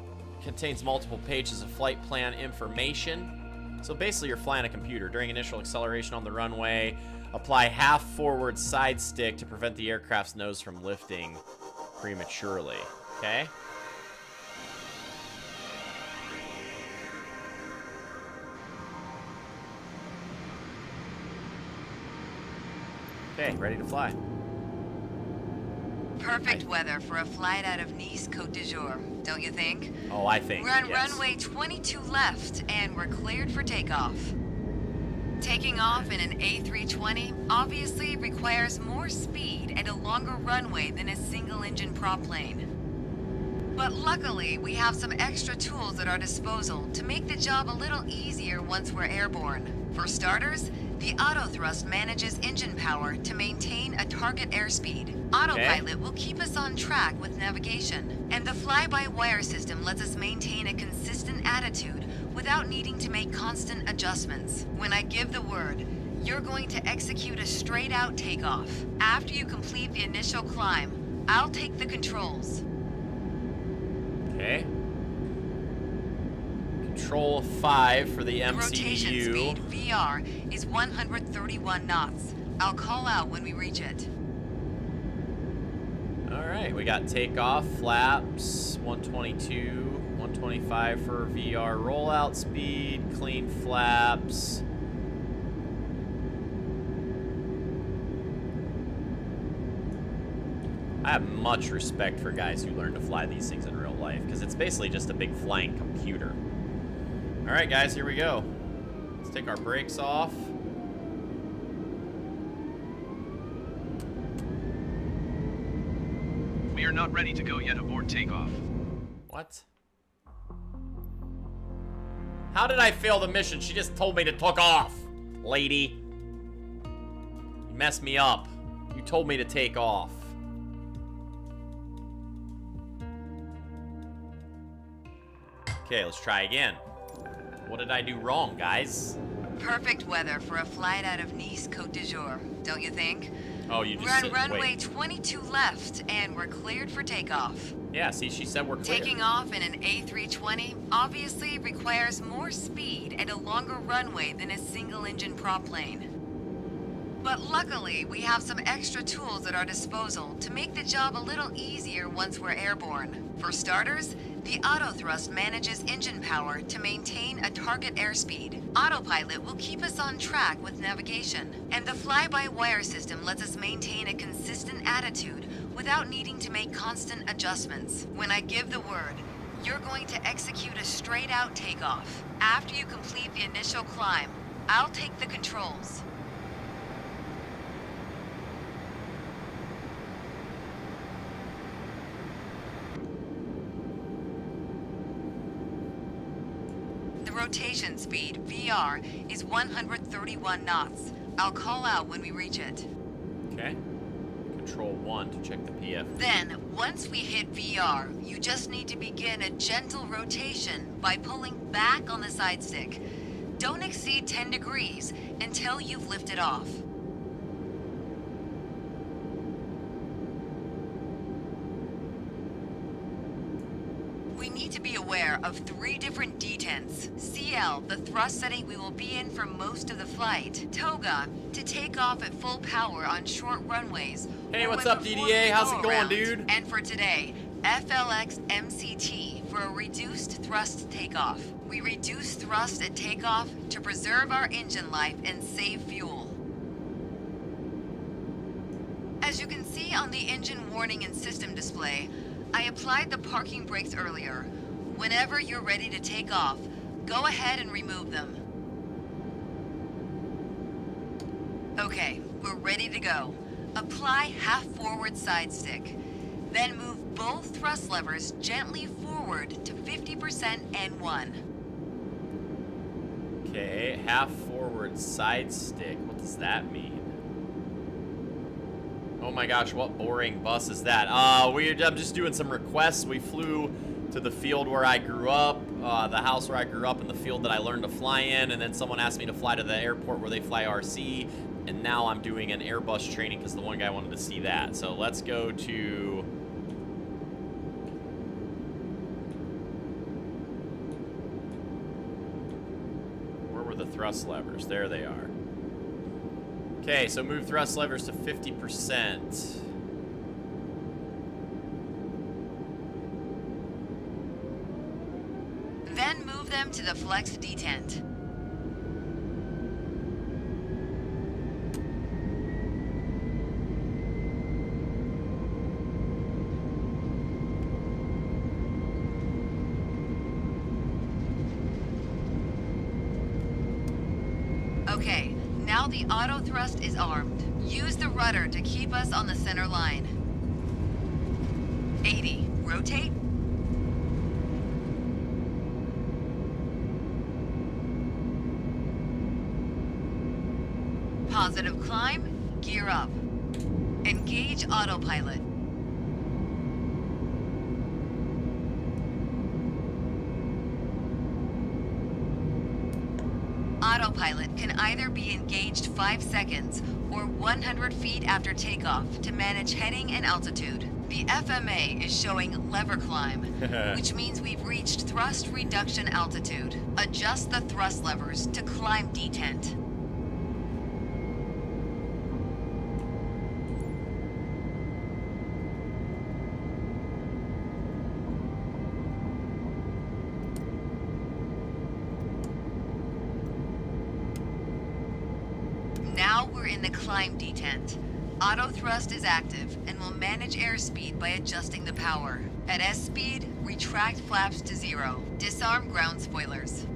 Contains multiple pages of flight plan information. So basically you're flying a computer. During initial acceleration on the runway, apply half forward side stick to prevent the aircraft's nose from lifting prematurely. Okay? Okay, ready to fly. Perfect weather for a flight out of Nice, Côte d'Azur, don't you think? Oh, I think, We're on yes. runway 22 left, and we're cleared for takeoff. Taking off in an A320 obviously requires more speed and a longer runway than a single-engine prop plane. But luckily, we have some extra tools at our disposal to make the job a little easier once we're airborne. For starters, the autothrust manages engine power to maintain a target airspeed. Autopilot will keep us on track with navigation. And the fly-by-wire system lets us maintain a consistent attitude without needing to make constant adjustments. When I give the word, you're going to execute a straight-out takeoff. After you complete the initial climb, I'll take the controls. Okay. Control 5 for the MCU. Rotation speed, VR, is 131 knots. I'll call out when we reach it. Alright, we got takeoff, flaps, 122, 125 for VR rollout speed, clean flaps. I have much respect for guys who learn to fly these things in real life, because it's basically just a big flying computer. Alright guys, here we go. Let's take our brakes off. We are not ready to go yet aboard takeoff. What? How did I fail the mission? She just told me to take off, lady. You messed me up. You told me to take off. Okay, let's try again. What did I do wrong, guys? Perfect weather for a flight out of Nice, Côte d'Azur, don't you think? Oh, you just We're on said, runway wait. 22 left, and we're cleared for takeoff. Yeah, see, she said we're clear. Taking off in an A320 obviously requires more speed and a longer runway than a single-engine prop plane. But luckily, we have some extra tools at our disposal to make the job a little easier once we're airborne. For starters, the autothrust manages engine power to maintain a target airspeed. Autopilot will keep us on track with navigation. And the fly-by-wire system lets us maintain a consistent attitude without needing to make constant adjustments. When I give the word, you're going to execute a straight-out takeoff. After you complete the initial climb, I'll take the controls. Rotation speed, VR, is 131 knots. I'll call out when we reach it. Okay. Control 1 to check the PF. Then, once we hit VR, you just need to begin a gentle rotation by pulling back on the side stick. Don't exceed 10 degrees until you've lifted off. We need to be aware of 3 different detents. CL, the thrust setting we will be in for most of the flight. Toga, to take off at full power on short runways. Hey, or what's when up, before DDA? we How's go it going, around. dude? And for today, FLX MCT for a reduced thrust takeoff. We reduce thrust at takeoff to preserve our engine life and save fuel. As you can see on the engine warning and system display, I applied the parking brakes earlier. Whenever you're ready to take off, go ahead and remove them. Okay, we're ready to go. Apply half forward side stick. Then move both thrust levers gently forward to 50% N1. Okay, half forward side stick. What does that mean? Oh my gosh, what boring bus is that? I'm just doing some requests. We flew to the field where I grew up, the house where I grew up, and the field that I learned to fly in, and then someone asked me to fly to the airport where they fly RC, and now I'm doing an Airbus training because the one guy wanted to see that. So let's go to... Where were the thrust levers? There they are. Okay, so move thrust levers to 50%. Then move them to the flex detent. Okay, now the auto thrust is armed. Use the rudder to keep us on the center line. 80. Rotate. Positive climb. Gear up. Engage autopilot. Autopilot can either be engaged 5 seconds or 100 feet after takeoff to manage heading and altitude. The FMA is showing lever climb, which means we've reached thrust reduction altitude. Adjust the thrust levers to climb detent. Now we're in the climb detent. Auto thrust is active and will manage airspeed by adjusting the power. At S speed, retract flaps to 0. Disarm ground spoilers.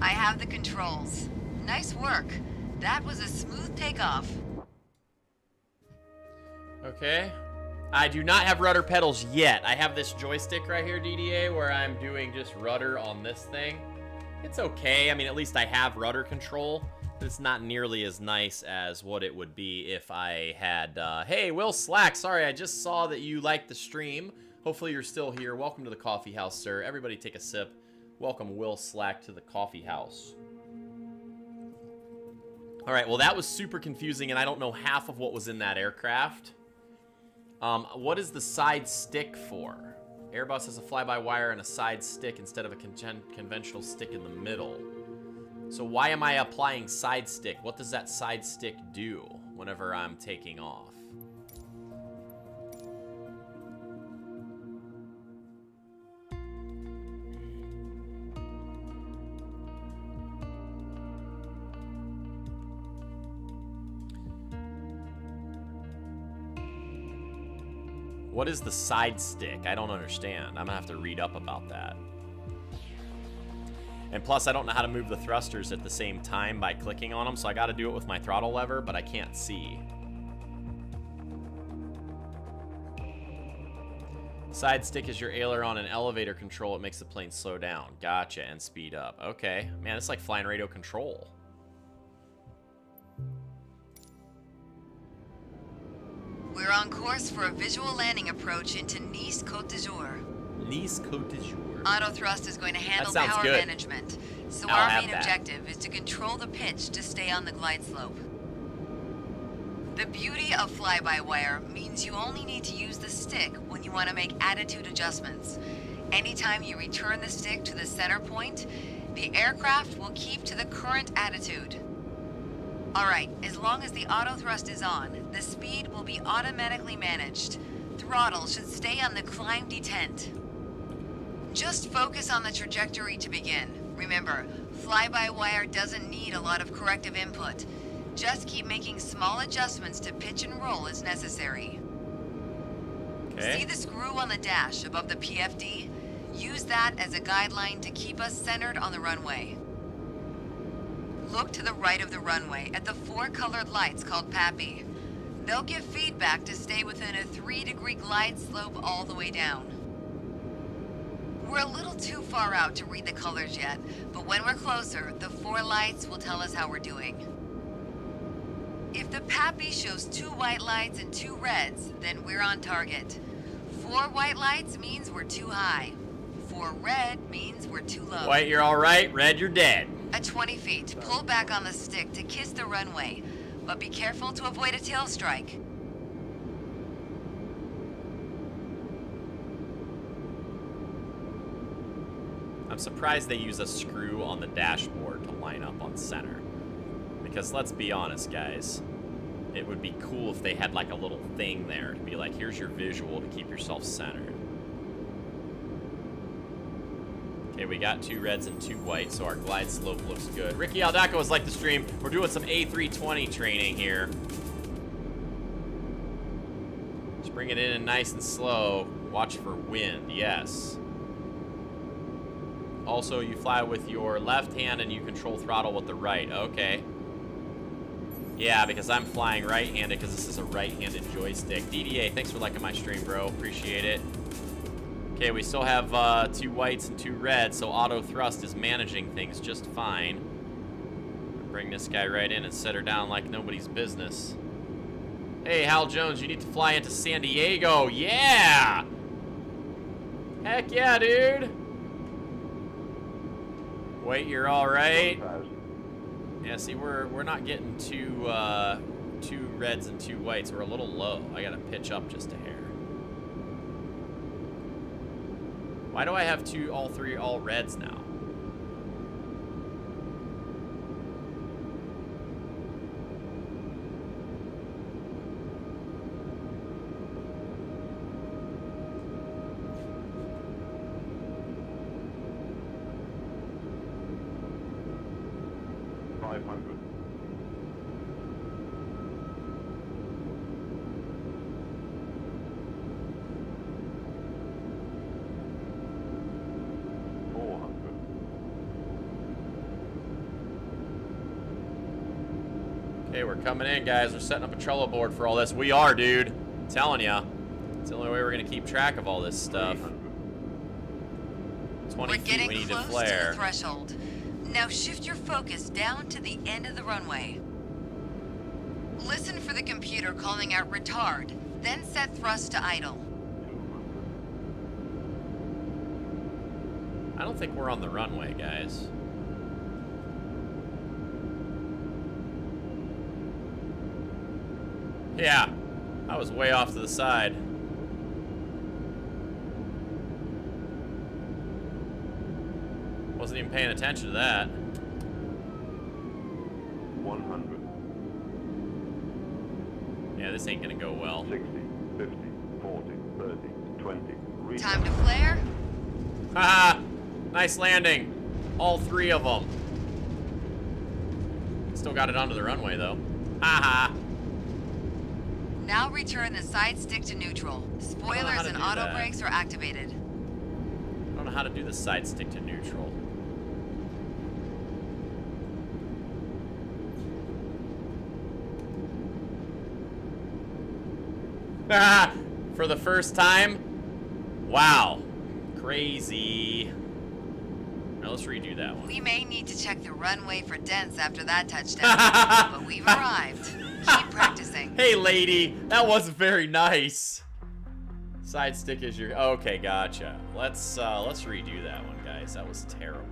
I have the controls. Nice work. That was a smooth takeoff. Okay. I do not have rudder pedals yet. I have this joystick right here, DDA, where I'm doing just rudder on this thing. It's okay. I mean, at least I have rudder control, but it's not nearly as nice as what it would be if I had... hey, Will Slack, sorry, I just saw that you liked the stream. Hopefully you're still here. Welcome to the coffee house, sir. Everybody take a sip. Welcome Will Slack to the coffee house. All right, well, that was super confusing, and I don't know half of what was in that aircraft. What is the side stick for? Airbus has a fly-by-wire and a side stick instead of a conventional stick in the middle. So why am I applying side stick? What does that side stick do whenever I'm taking off? What is the side stick? I don't understand. I'm gonna have to read up about that. And plus, I don't know how to move the thrusters at the same time by clicking on them, so I gotta do it with my throttle lever, but I can't see. Side stick is your aileron and elevator control. It makes the plane slow down. Gotcha, and speed up. Okay. Man, it's like flying radio control. We're on course for a visual landing approach into Nice Côte d'Azur. Nice Côte d'Azur. Auto thrust is going to handle power management, so our main objective is to control the pitch to stay on the glide slope. The beauty of fly-by-wire means you only need to use the stick when you want to make attitude adjustments. Anytime you return the stick to the center point, the aircraft will keep to the current attitude. Alright, as long as the auto thrust is on, the speed will be automatically managed. Throttle should stay on the climb detent. Just focus on the trajectory to begin. Remember, fly-by-wire doesn't need a lot of corrective input. Just keep making small adjustments to pitch and roll as necessary. Okay. See the screw on the dash above the PFD? Use that as a guideline to keep us centered on the runway. Look to the right of the runway at the 4 colored lights called PAPI. They'll give feedback to stay within a 3-degree glide slope all the way down. We're a little too far out to read the colors yet, but when we're closer, the 4 lights will tell us how we're doing. If the PAPI shows 2 white lights and 2 reds, then we're on target. 4 white lights means we're too high. 4 red means we're too low. White, you're all right. Red, you're dead. At 20 feet, pull back on the stick to kiss the runway, but be careful to avoid a tail strike. I'm surprised they use a screw on the dashboard to line up on center. Because let's be honest, guys, it would be cool if they had like a little thing there to be like, here's your visual to keep yourself centered. Okay, we got 2 reds and 2 whites, so our glide slope looks good. Ricky Aldaco has liked the stream. We're doing some A320 training here. Bring it in and nice and slow. Watch for wind, yes. Also, you fly with your left hand and you control throttle with the right. Okay. Yeah, because I'm flying right-handed because this is a right-handed joystick. DDA, thanks for liking my stream, bro. Appreciate it. Okay, we still have 2 whites and 2 reds, so auto thrust is managing things just fine. Bring this guy right in and set her down like nobody's business. Hey, Hal Jones, you need to fly into San Diego. Yeah! Heck yeah, dude. Wait, you're all right. Yeah, see, we're not getting 2 reds and 2 whites. We're a little low. I gotta pitch up just a hair. Why do I have all reds now? Okay, we're coming in, guys. We're setting up a Trello board for all this. We are, dude. I'm telling ya. It's the only way we're gonna keep track of all this stuff. 20 feet we need to flare. We're getting close to the threshold. Now shift your focus down to the end of the runway. Listen for the computer calling out retard, then set thrust to idle. I don't think we're on the runway, guys. Yeah, I was way off to the side. Wasn't even paying attention to that. 100. Yeah, this ain't gonna go well. 60, 50, 40, 30, 20. Time to flare. Haha! Nice landing. All 3 of them. Still got it onto the runway, though. Haha! Now return the side stick to neutral. Spoilers and auto brakes are activated. I don't know how to do the side stick to neutral. For the first time? Wow. Crazy. Now let's redo that one. We may need to check the runway for dents after that touchdown, but we've arrived. Keep practicing. Hey, lady, that wasn't very nice. Side stick is your... Okay, gotcha. Let's redo that one, guys. That was terrible.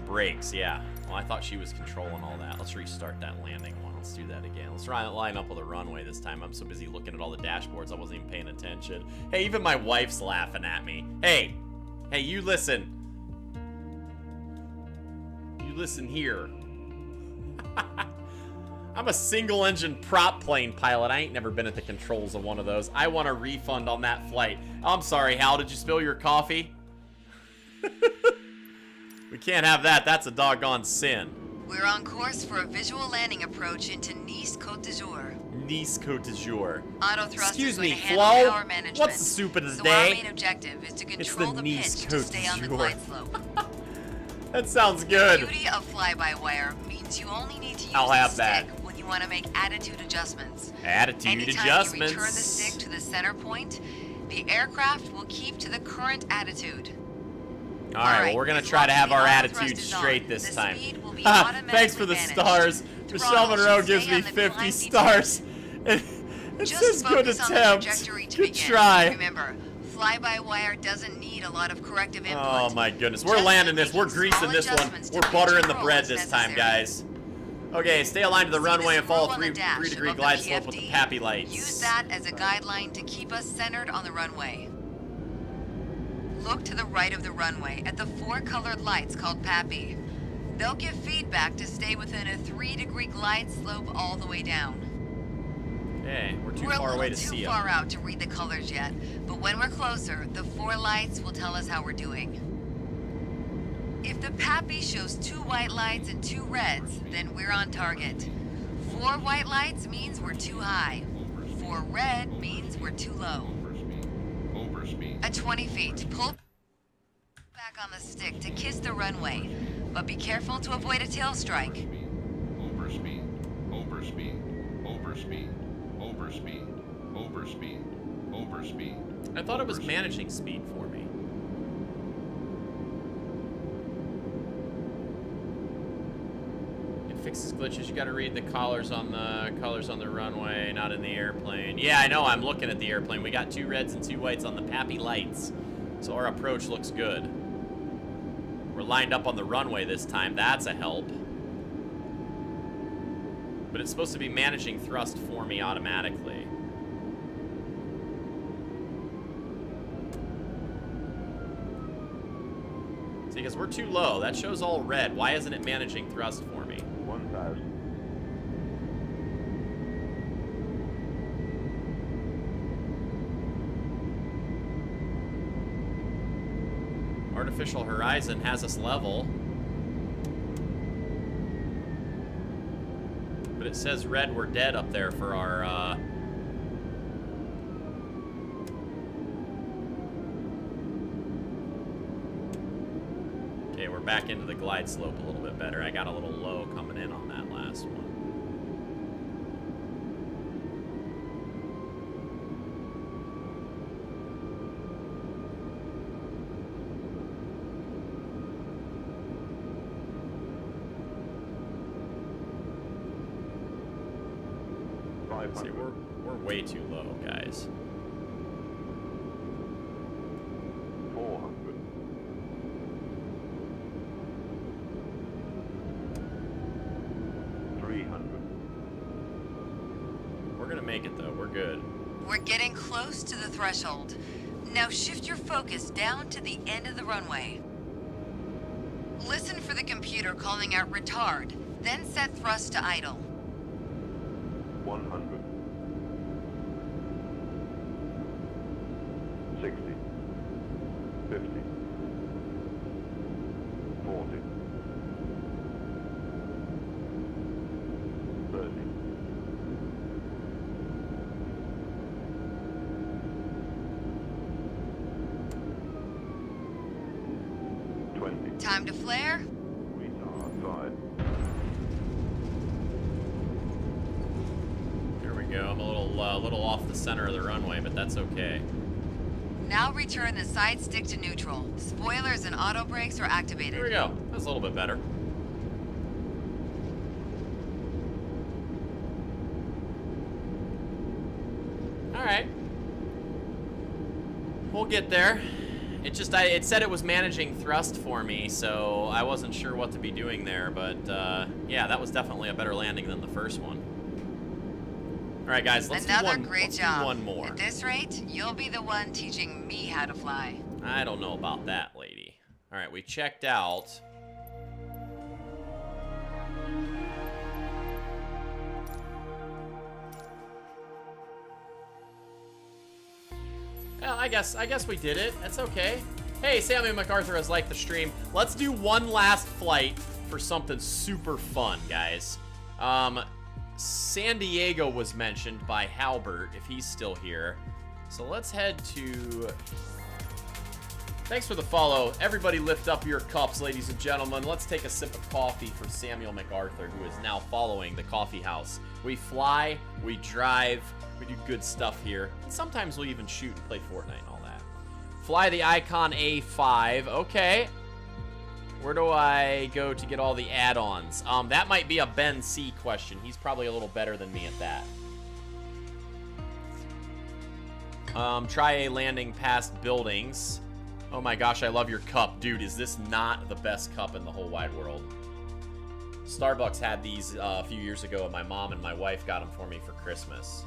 Brakes, yeah. Well, I thought she was controlling all that. Let's restart that landing one. Let's do that again. Let's line up with a runway this time. I'm so busy looking at all the dashboards, I wasn't even paying attention. Hey, even my wife's laughing at me. Hey, you listen. You listen here. I'm a single engine prop plane pilot. I ain't never been at the controls of one of those. I want a refund on that flight. I'm sorry, Hal, did you spill your coffee? We can't have that. That's a doggone sin. We're on course for a visual landing approach into Nice Côte d'Azur. Nice Côte d'Azur. Auto thrust Excuse is going me, to handle Flo? power management. What's the soup of the so day? Our main objective is to control the Nice pitch to stay on the Côte glide d'Azur. slope. That sounds good. The beauty of fly-by-wire means you only need to use I'll the have stick that. when you want to make attitude adjustments. Attitude Anytime adjustments. you return the stick to the center point, the aircraft will keep to the current attitude. All right, well, we're going to try to have our attitude straight this time. Thanks for the stars. Michelle Monroe gives me 50 stars. It says good attempt. Good try. Remember, fly-by-wire doesn't need a lot of corrective input. Oh, my goodness. We're landing this. We're greasing this one. We're buttering the bread this time, guys. Okay, stay aligned to the runway and follow 3-degree glide slope with the PAPI lights. Use that as a guideline to keep us centered on the runway. Look to the right of the runway at the 4 colored lights called PAPI. They'll give feedback to stay within a 3-degree glide slope all the way down. Okay, we're too far away to see them. We're a little too far out to read the colors yet, but when we're closer, the 4 lights will tell us how we're doing. If the PAPI shows 2 white lights and 2 reds, then we're on target. 4 white lights means we're too high. 4 red means we're too low. At 20 feet, pull back on the stick to kiss the runway, but be careful to avoid a tail strike. Overspeed, overspeed, overspeed, overspeed, overspeed, overspeed. I thought it was managing speed for me. It fixes glitches. You got to read the colors on the runway, not in the airplane. Yeah, I know. I'm looking at the airplane. We got 2 reds and 2 whites on the pappy lights, so our approach looks good. We're lined up on the runway this time. That's a help. But it's supposed to be managing thrust for me automatically. See, because we're too low. That shows all red. Why isn't it managing thrust for me? 1,000. Artificial Horizon has us level. But it says red, we're dead up there for our, Okay, we're back into the glide slope a little bit better. I got a little low coming in on that last one. See, we're way too low, guys. 400. 300. We're gonna make it though. We're good. We're getting close to the threshold. Now shift your focus down to the end of the runway. Listen for the computer calling out retard, then set thrust to idle. 100. 60. 50. 40. 30. 20. Time to flare. Retard 5. Here we go. I'm a little off the center of the runway, but that's okay. Now return the side stick to neutral. Spoilers and auto brakes are activated. Here we go. That's a little bit better. All right. We'll get there. It just, it said it was managing thrust for me, so I wasn't sure what to be doing there, but yeah, that was definitely a better landing than the first one. All right, guys, let's do one more. At this rate, you'll be the one teaching me how to fly. I don't know about that, lady. All right, we checked out. Well, I guess we did it. That's okay. Hey, Samuel MacArthur has liked the stream. Let's do one last flight for something super fun, guys. San Diego was mentioned by Halbert, if he's still here. So let's head to... Thanks for the follow. Everybody lift up your cups, ladies and gentlemen. Let's take a sip of coffee for Samuel MacArthur, who is now following the coffee house. We fly, we drive, we do good stuff here. And sometimes we'll even shoot and play Fortnite and all that. Fly the Icon A5. Okay. Where do I go to get all the add-ons? That might be a Ben C question. He's probably a little better than me at that. Try a landing past buildings. Oh my gosh, I love your cup. Dude, is this not the best cup in the whole wide world? Starbucks had these a few years ago, and my mom and my wife got them for me for Christmas.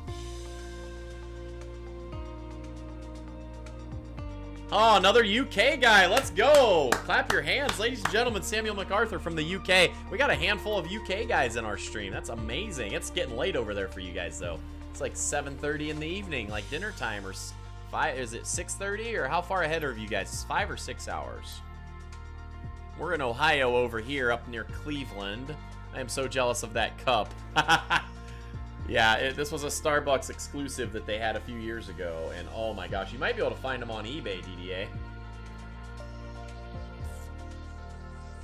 Oh, another UK guy. Let's go. Clap your hands, ladies and gentlemen. Samuel MacArthur from the UK. We got a handful of UK guys in our stream. That's amazing. It's getting late over there for you guys, though. It's like 7:30 in the evening, like dinner time, or 5. Is it 6:30, or how far ahead are you guys? It's 5 or 6 hours. We're in Ohio over here, up near Cleveland. I am so jealous of that cup. Yeah, this was a Starbucks exclusive that they had a few years ago, and oh my gosh, you might be able to find them on eBay, DDA.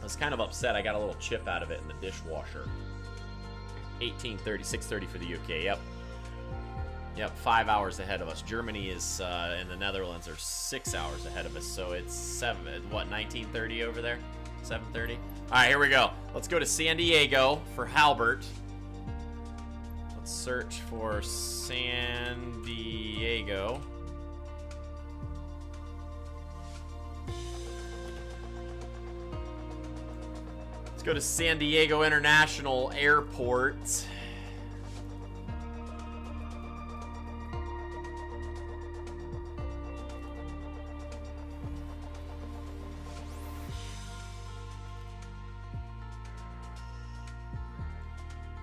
I was kind of upset I got a little chip out of it in the dishwasher. 18:30, 6:30 for the UK, yep. Yep, 5 hours ahead of us. Germany is, and the Netherlands are 6 hours ahead of us, so it's 19:30 over there? 7:30? All right, here we go. Let's go to San Diego for Halbert. Let's search for San Diego. Let's go to San Diego International Airport.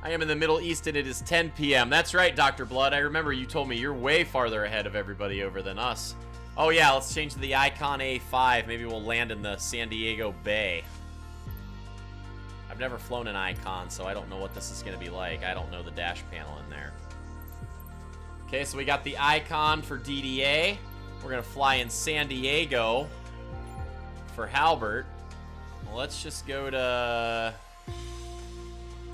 I am in the Middle East and it is 10 p.m. That's right, Dr. Blood. I remember you told me you're way farther ahead of everybody over than us. Oh yeah, let's change to the Icon A5. Maybe we'll land in the San Diego Bay. I've never flown an Icon, so I don't know what this is going to be like. I don't know the dash panel in there. Okay, so we got the Icon for DDA. We're going to fly in San Diego for Halbert. Well, let's just go to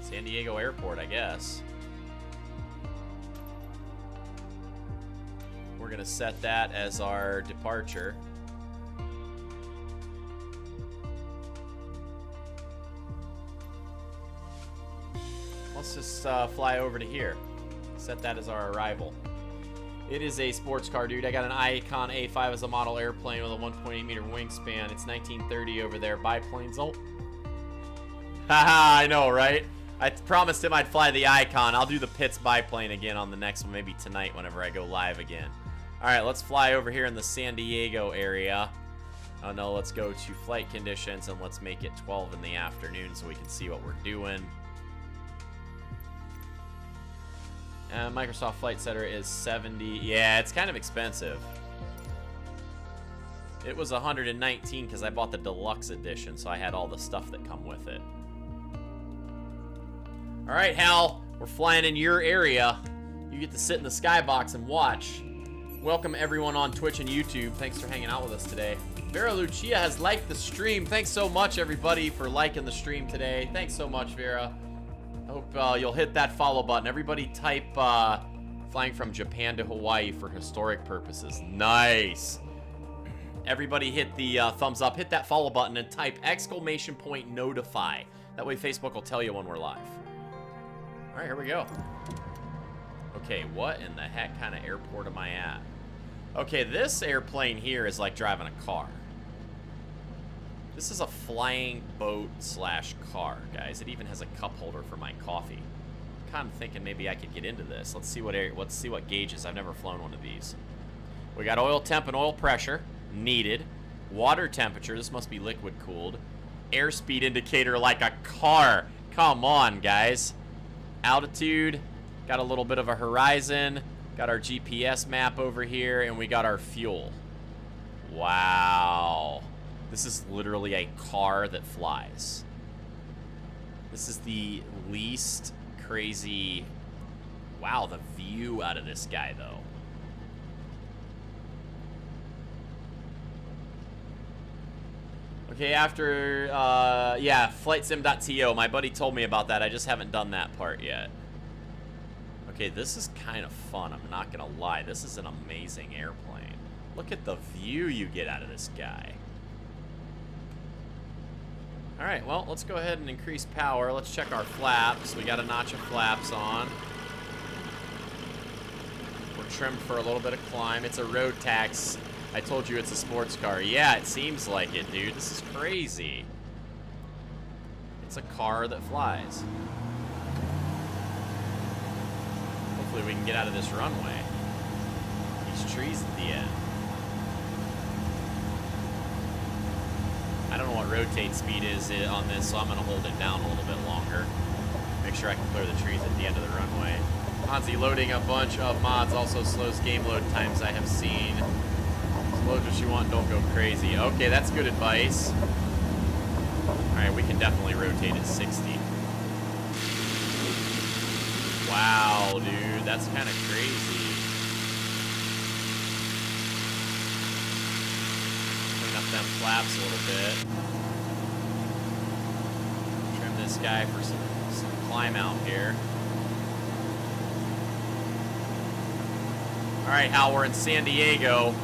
San Diego Airport, I guess. We're going to set that as our departure. Let's just fly over to here. Set that as our arrival. It is a sports car, dude. I got an Icon A5 as a model airplane with a 1.8 meter wingspan. It's 1930 over there. Biplanes. Oh. Haha, I know, right? I promised him I'd fly the Icon. I'll do the Pitts biplane again on the next one, maybe tonight whenever I go live again. All right, let's fly over here in the San Diego area. Oh no, let's go to flight conditions and let's make it 12 in the afternoon so we can see what we're doing. Microsoft Flight Center is 70. Yeah, it's kind of expensive. It was 119 because I bought the deluxe edition, so I had all the stuff that come with it. All right, Hal, we're flying in your area. You get to sit in the skybox and watch. Welcome everyone on Twitch and YouTube. Thanks for hanging out with us today. Vera Lucia has liked the stream. Thanks so much, everybody, for liking the stream today. Thanks so much, Vera. I hope you'll hit that follow button. Everybody type flying from Japan to Hawaii for historic purposes. Nice. Everybody hit the thumbs up, hit that follow button, and type !notify. That way Facebook will tell you when we're live. All right, here we go. Okay, what in the heck kind of airport am I at? Okay, this airplane here is like driving a car. This is a flying boat slash car, guys. It even has a cup holder for my coffee. I'm kind of thinking maybe I could get into this. Let's see what gauges. I've never flown one of these. We got oil temp and oil pressure needed. Water temperature. This must be liquid cooled. Airspeed indicator like a car. Come on, guys. Altitude. Got a little bit of a horizon. Got our GPS map over here, and we got our fuel. Wow. This is literally a car that flies. This is the least crazy... Wow, the view out of this guy, though. Okay, after, yeah, flightsim.to. My buddy told me about that. I just haven't done that part yet. Okay, this is kind of fun. I'm not going to lie. This is an amazing airplane. Look at the view you get out of this guy. All right, well, let's go ahead and increase power. Let's check our flaps. We got a notch of flaps on. We're trimmed for a little bit of climb. It's a road tax. I told you it's a sports car. Yeah, it seems like it, dude. This is crazy. It's a car that flies. Hopefully we can get out of this runway. These trees at the end. I don't know what rotate speed is on this, so I'm going to hold it down a little bit longer. Make sure I can clear the trees at the end of the runway. Hansi loading a bunch of mods also slows game load times I have seen. Load what you want, don't go crazy. Okay, that's good advice. Alright, we can definitely rotate at 60. Wow, dude, that's kind of crazy. Clean up them flaps a little bit. Trim this guy for some climb out here. All right, Hal, we're in San Diego.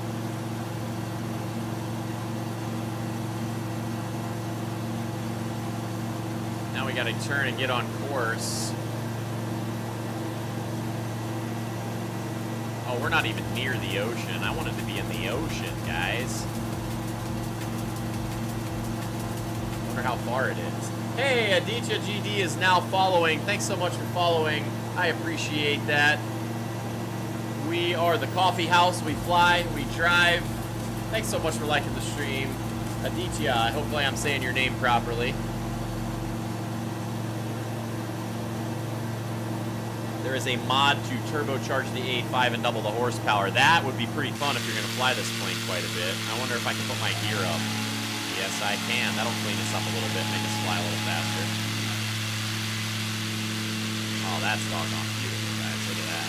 Now we gotta turn and get on course. Oh, we're not even near the ocean. I wanted to be in the ocean, guys. Wonder how far it is. Hey, Aditya GD is now following. Thanks so much for following. I appreciate that. We are the coffee house. We fly, we drive. Thanks so much for liking the stream. Aditya, hopefully I'm saying your name properly. There is a mod to turbocharge the A5 and double the horsepower. That would be pretty fun if you're going to fly this plane quite a bit. I wonder if I can put my gear up. Yes, I can. That'll clean us up a little bit, make us fly a little faster. Oh, that's doggone beautiful, guys. Look at that.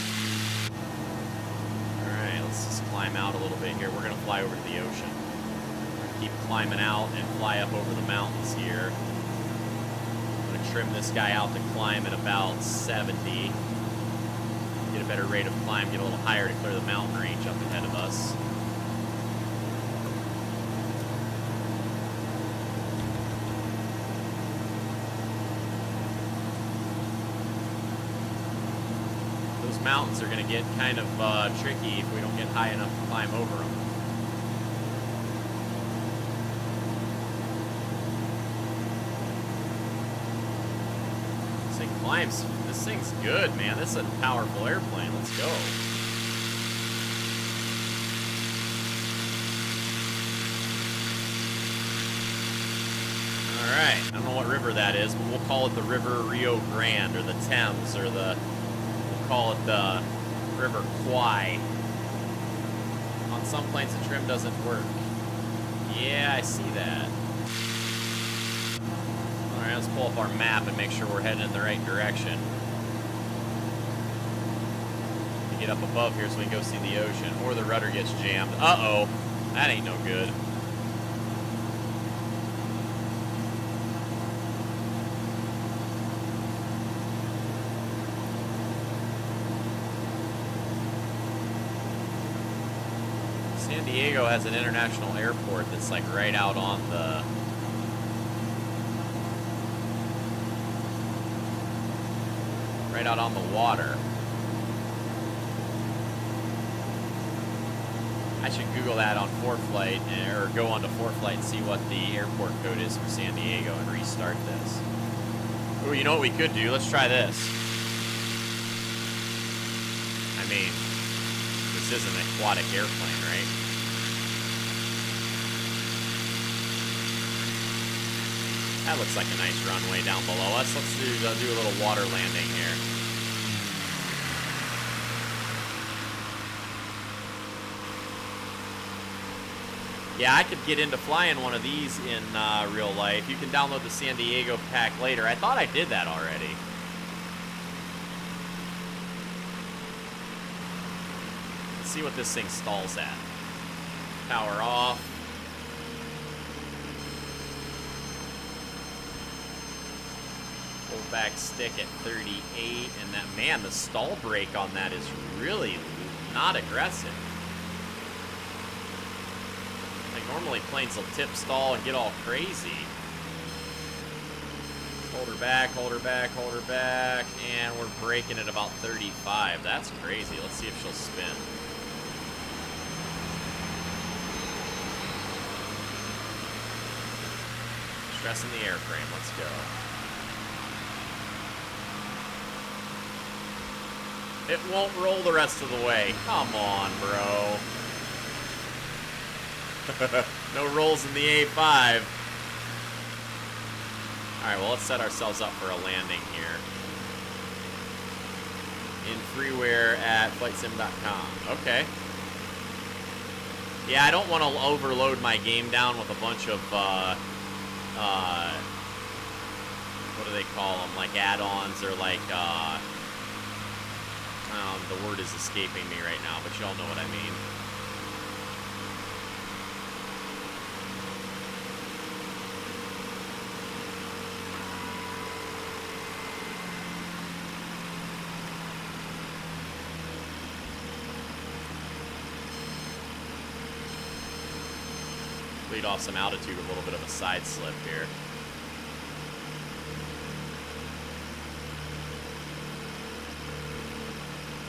All right, let's just climb out a little bit here. We're going to fly over to the ocean. We're going to keep climbing out and fly up over the mountains here. I'm going to trim this guy out to climb at about 70. Get a better rate of climb, get a little higher to clear the mountain range up ahead of us. Those mountains are going to get kind of tricky if we don't get high enough to climb over them. This thing climbs. This thing's good, man. This is a powerful airplane. Let's go. All right. I don't know what river that is, but we'll call it the River Rio Grande, or the Thames, or we'll call it the River Kwai. On some planes, the trim doesn't work. Yeah, I see that. All right, let's pull up our map and make sure we're heading in the right direction. Get up above here so we can go see the ocean, or the rudder gets jammed. Uh-oh, that ain't no good. San Diego has an international airport that's like right out on the water. I should Google that on ForeFlight, or go onto ForeFlight and see what the airport code is for San Diego and restart this. Oh, you know what we could do? Let's try this. I mean, this is an aquatic airplane, right? That looks like a nice runway down below us. Let's do a little water landing here. Yeah, I could get into flying one of these in real life. You can download the San Diego pack later. I thought I did that already. Let's see what this thing stalls at. Power off. Hold back stick at 38. And that, man, the stall brake on that is really not aggressive. Normally planes will tip stall and get all crazy. Hold her back, hold her back, hold her back, and we're braking at about 35. That's crazy. Let's see if she'll spin. Stressing the airframe. Let's go. It won't roll the rest of the way. Come on, bro. No rolls in the A5. Alright, well, let's set ourselves up for a landing here. In freeware at flightsim.com. Okay. Yeah, I don't want to overload my game down with a bunch of, what do they call them? Like add-ons or like, The word is escaping me right now, but y'all know what I mean. Lead off some altitude, a little bit of a side slip here.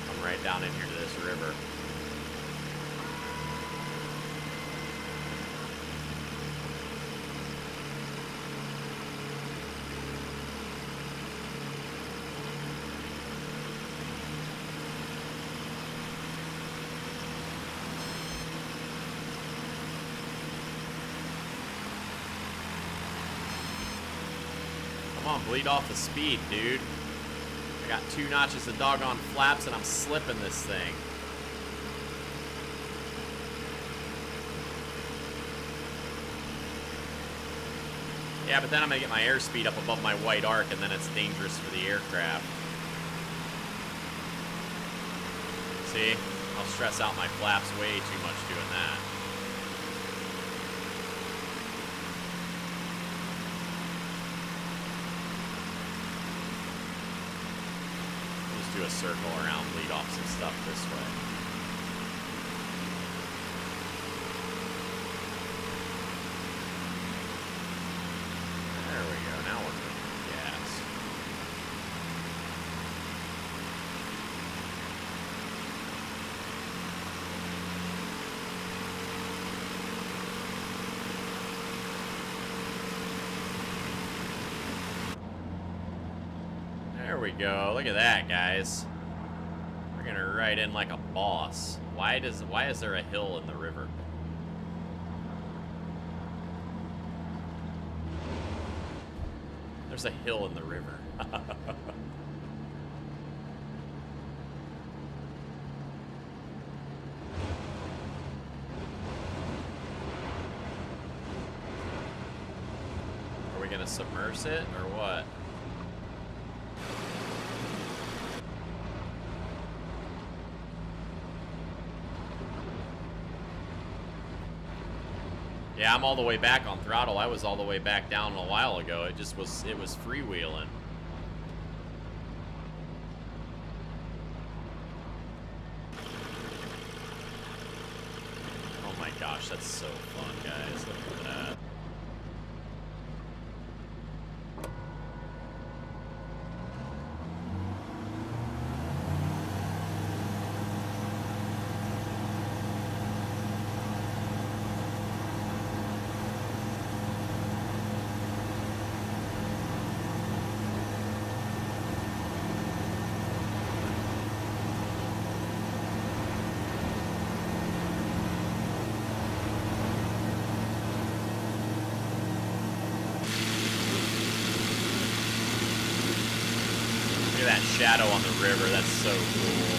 Come right down in here to this river. Come on, bleed off the speed, dude. I got 2 notches of doggone flaps and I'm slipping this thing. Yeah, but then I'm gonna get my airspeed up above my white arc and then it's dangerous for the aircraft. See? I'll stress out my flaps way too much doing that. Do a circle around, lead off some stuff this way. There we go. Now we're good. Gas. There we go. Look at that, guys. We're gonna ride in like a boss. Why is there a hill in the river? There's a hill in the river. Are we gonna submerge it or what? Yeah, I'm all the way back on throttle. I was all the way back down a while ago. It was freewheeling. Oh my gosh, that's so fun, guys. Look at that. Look at that shadow on the river. That's so cool.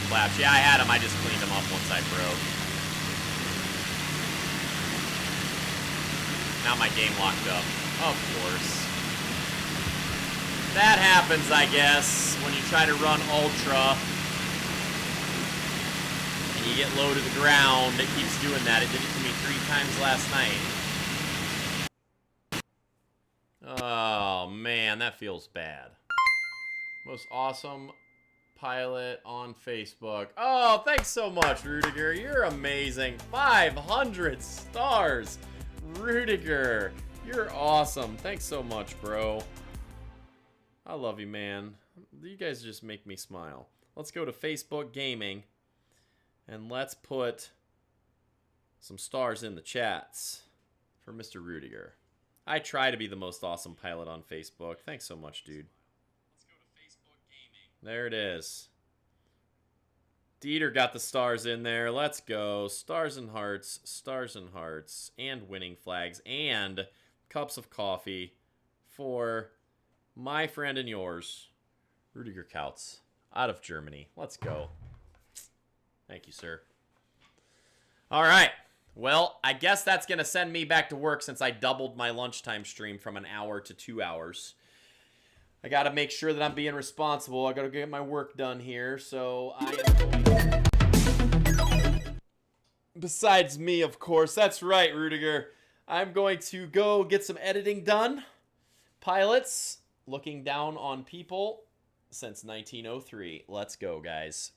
Flaps. Yeah, I had them. I just cleaned them up once I broke. Now my game locked up. Of course. That happens, I guess, when you try to run Ultra and you get low to the ground. It keeps doing that. It did it to me 3 times last night. Oh, man, that feels bad. Most awesome pilot on Facebook. Oh, thanks so much, Rudiger. You're amazing. 500 stars. Rudiger, you're awesome. Thanks so much, bro. I love you, man. You guys just make me smile. Let's go to Facebook Gaming and let's put some stars in the chats for Mr. Rudiger. I try to be the most awesome pilot on Facebook. Thanks so much, dude. There it is. Dieter got the stars in there. Let's go. Stars and hearts, and winning flags, and cups of coffee for my friend and yours, Rudiger Kautz, out of Germany. Let's go. Thank you, sir. All right. Well, I guess that's going to send me back to work since I doubled my lunchtime stream from an hour to 2 hours. I got to make sure that I'm being responsible. I got to get my work done here, so I am going... Besides me, of course. That's right, Rudiger. I'm going to go get some editing done. Pilots, looking down on people since 1903. Let's go, guys.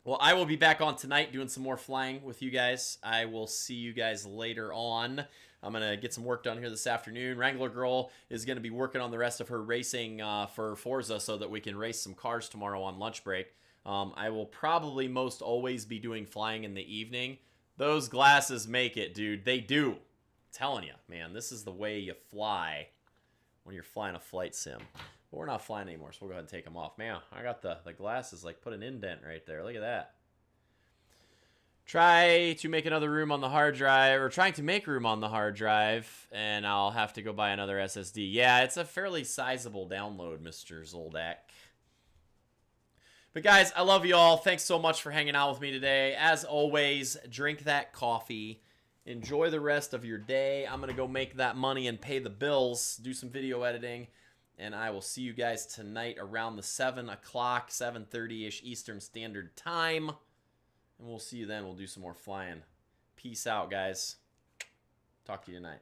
Well, I will be back on tonight doing some more flying with you guys. I will see you guys later on. I'm going to get some work done here this afternoon. Wrangler Girl is going to be working on the rest of her racing for Forza so that we can race some cars tomorrow on lunch break. I will probably most always be doing flying in the evening. Those glasses make it, dude. They do. I'm telling you, man, this is the way you fly when you're flying a flight sim. But we're not flying anymore, so we'll go ahead and take them off. Man, I got the glasses, like, put an indent right there. Look at that. Try to make another room on the hard drive, or trying to make room on the hard drive, and I'll have to go buy another SSD. Yeah, it's a fairly sizable download, Mr. Zoldak. But guys, I love you all. Thanks so much for hanging out with me today. As always, drink that coffee. Enjoy the rest of your day. I'm going to go make that money and pay the bills, do some video editing. And I will see you guys tonight around the 7 o'clock, 7:30-ish Eastern Standard Time. And we'll see you then. We'll do some more flying. Peace out, guys. Talk to you tonight.